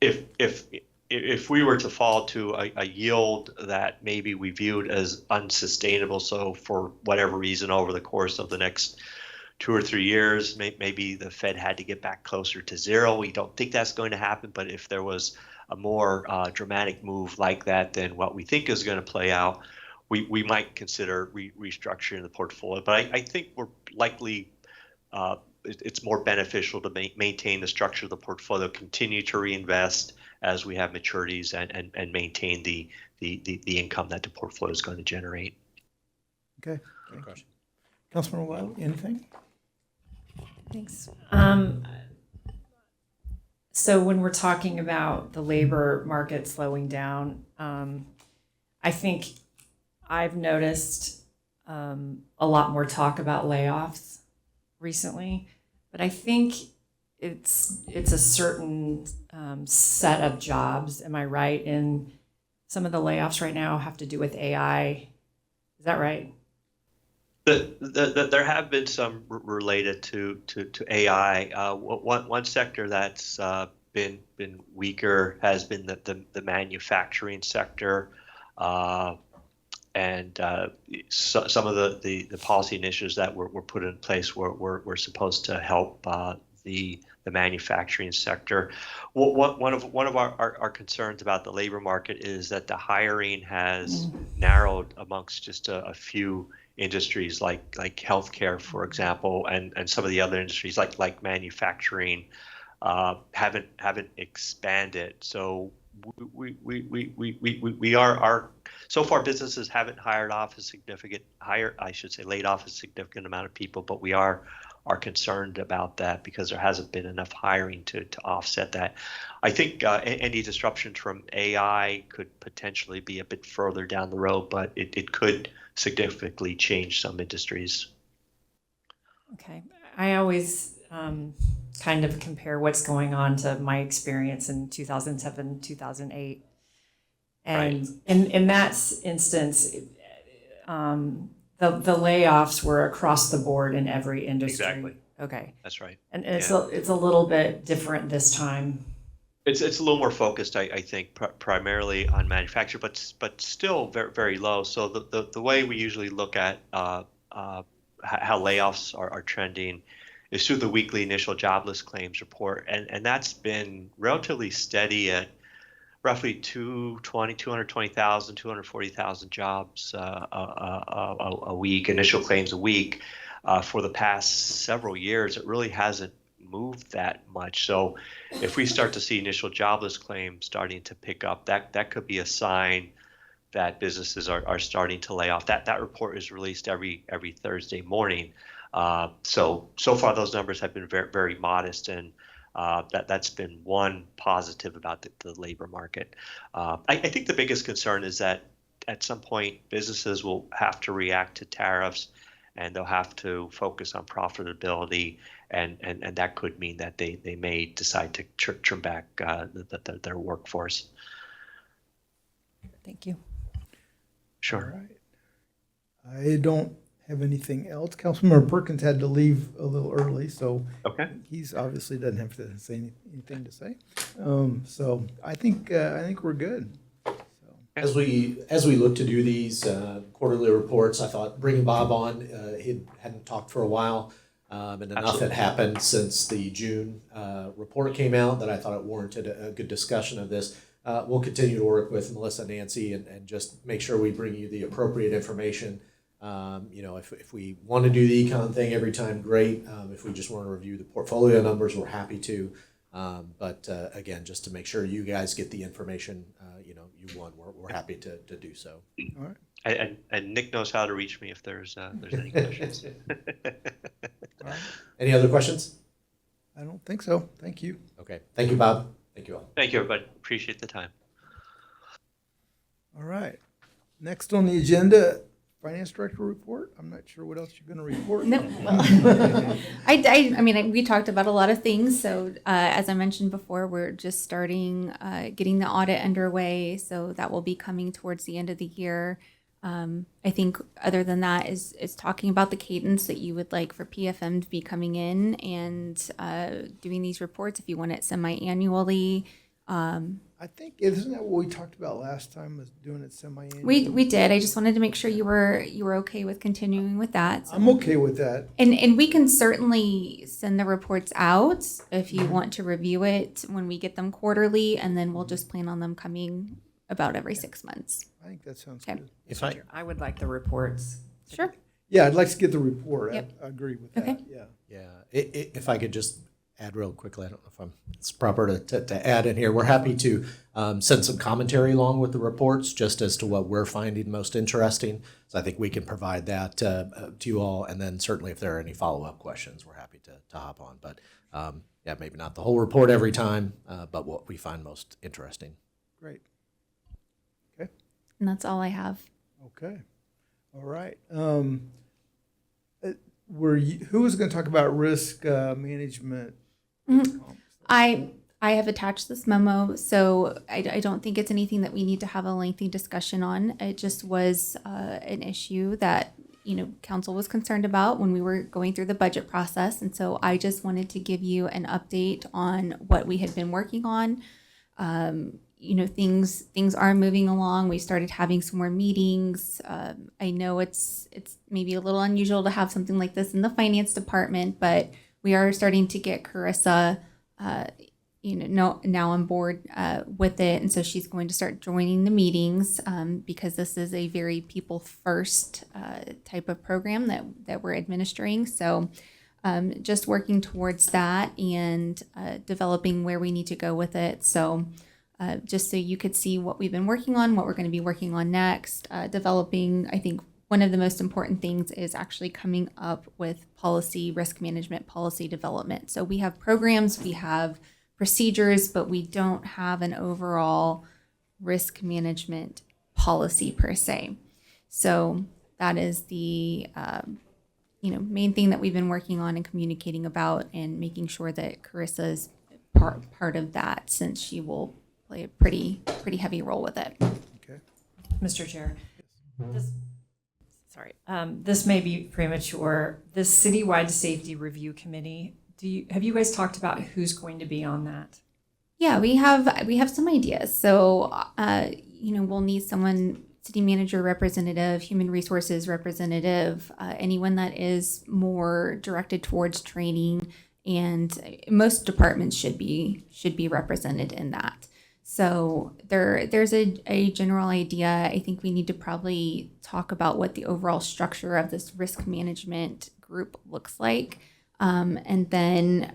If we were to fall to a yield that maybe we viewed as unsustainable, so for whatever reason over the course of the next 2 or 3 years, maybe the Fed had to get back closer to zero. We don't think that's going to happen, but if there was a more dramatic move like that than what we think is going to play out, we might consider restructuring the portfolio. But I think we're likely it's more beneficial to maintain the structure of the portfolio, continue to reinvest as we have maturities, and maintain the income that the portfolio is going to generate. Okay. Councilman Wiley, anything? Thanks. So when we're talking about the labor market slowing down, I think I've noticed a lot more talk about layoffs recently, but I think it's a certain set of jobs. Am I right? And some of the layoffs right now have to do with AI. Is that right? There have been some related to AI. One sector that's been weaker has been the manufacturing sector, and some of the policy initiatives that were put in place were supposed to help the manufacturing sector. One of our concerns about the labor market is that the hiring has narrowed amongst just a few industries like healthcare, for example, and some of the other industries like manufacturing haven't expanded. So we are so far businesses haven't laid off a significant amount of people, but we are concerned about that because there hasn't been enough hiring to offset that. I think any disruptions from AI could potentially be a bit further down the road, but it could significantly change some industries. Okay. I always kind of compare what's going on to my experience in 2007, 2008. And in that instance, the layoffs were across the board in every industry. Exactly. Okay. That's right. And it's a little bit different this time. It's a little more focused, I think, primarily on manufacture, but still very, very low. So the way we usually look at how layoffs are trending is through the weekly initial jobless claims report, and that's been relatively steady at roughly 220,000, 240,000 jobs a week, initial claims a week. For the past several years, it really hasn't moved that much. So if we start to see initial jobless claims starting to pick up, that could be a sign that businesses are starting to lay off. That report is released every Thursday morning. So far those numbers have been very, very modest, and that's been one positive about the labor market. I think the biggest concern is that at some point businesses will have to react to tariffs, and they'll have to focus on profitability, and that could mean that they may decide to trim back their workforce. Thank you. Sure. All right. I don't have anything else. Councilmember Perkins had to leave a little early, so Okay. he's obviously doesn't have to say anything to say. So I think we're good. As we look to do these quarterly reports, I thought bringing Bob on, he hadn't talked for a while, and enough had happened since the June report came out that I thought it warranted a good discussion of this. We'll continue to work with Melissa, Nancy, and just make sure we bring you the appropriate information. If we want to do the econ thing every time, great. If we just want to review the portfolio numbers, we're happy to. But again, just to make sure you guys get the information, you want, we're happy to do so. All right. And Nick knows how to reach me if there's any questions. Any other questions? I don't think so. Thank you. Okay. Thank you, Bob. Thank you all. Thank you, everybody. Appreciate the time. All right. Next on the agenda, Finance Director report. I'm not sure what else you're going to report. No, well, I mean, we talked about a lot of things. So, as I mentioned before, we're just starting getting the audit underway. So that will be coming towards the end of the year. I think other than that is talking about the cadence that you would like for PFM to be coming in and doing these reports if you want it semi-annually. I think, isn't that what we talked about last time, was doing it semi-annual? We did. I just wanted to make sure you were okay with continuing with that. So. I'm okay with that. And we can certainly send the reports out if you want to review it when we get them quarterly, and then we'll just plan on them coming about every 6 months. I think that sounds Okay. good. If I, I would like the reports. Sure. Yeah, I'd like to get the report. Yep. I agree with Okay. that, yeah. yeah, if I could just add real quickly, I don't know if it's proper to add in here. We're happy to send some commentary along with the reports just as to what we're finding most interesting. So I think we can provide that to you all. And then certainly if there are any follow-up questions, we're happy to hop on. But yeah, maybe not the whole report every time, but what we find most interesting. Great. And that's all I have. Okay. All right. Who was going to talk about risk management? I have attached this memo, so I don't think it's anything that we need to have a lengthy discussion on. It just was an issue that council was concerned about when we were going through the budget process, and so I just wanted to give you an update on what we had been working on. Things are moving along. We started having some more meetings. I know it's maybe a little unusual to have something like this in the finance department, but we are starting to get Carissa, now on board with it, and so she's going to start joining the meetings because this is a very people first type of program that we're administering. So. Just working towards that and developing where we need to go with it. So just so you could see what we've been working on, what we're going to be working on next, developing, I think one of the most important things is actually coming up with policy, risk management policy development. So we have programs, we have procedures, but we don't have an overall risk management policy per se. So that is the main thing that we've been working on and communicating about, and making sure that Carissa is part of that, since she will play a pretty heavy role with it. Okay. Mr. Chair, this may be premature. This citywide safety review committee, have you guys talked about who's going to be on that? Yeah, we have some ideas. So we'll need someone, city manager representative, human resources representative, anyone that is more directed towards training, and most departments should be represented in that. So there's a general idea. I think we need to probably talk about what the overall structure of this risk management group looks like. And then,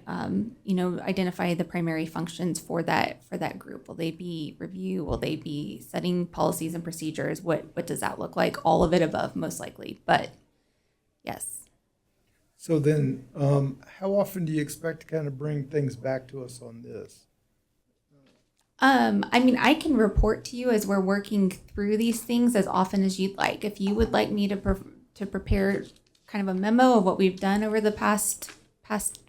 identify the primary functions for that group. Will they be review? Will they be setting policies and procedures? What does that look like? All of it above, most likely, but yes. So then, how often do you expect to kind of bring things back to us on this? I can report to you as we're working through these things as often as you'd like. If you would like me to prepare kind of a memo of what we've done over the past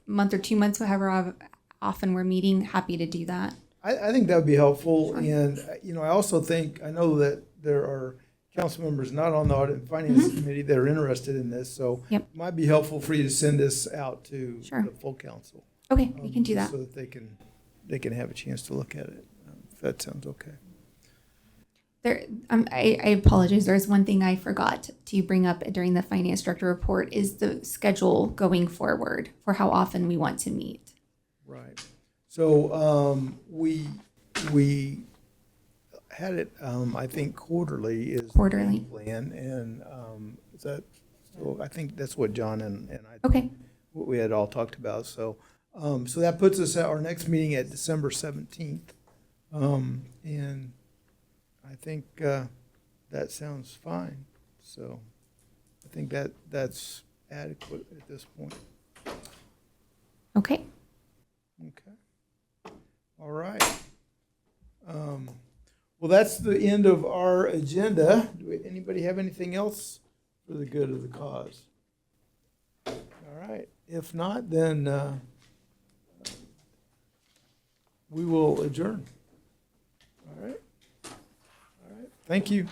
month or 2 months, however often we're meeting, happy to do that. I think that would be helpful. Sure. And, I also think, I know that there are council members not on the Audit and Finance Committee that are interested in this. So Yep. it might be helpful for you to send this out to Sure. the full council. Okay, we can do that. So that they can have a chance to look at it, if that sounds okay. I apologize. There's one thing I forgot to bring up during the finance director report is the schedule going forward for how often we want to meet. Right. So we had it, I think quarterly is Quarterly. the plan, and is that, so I think that's what John and I, Okay. what we had all talked about. So so that puts us at our next meeting at December 17th. And I think that sounds fine. So I think that's adequate at this point. Okay. Okay. All right. Well, that's the end of our agenda. Anybody have anything else for the good of the cause? All right. If not, then we will adjourn. All right. All right. Thank you.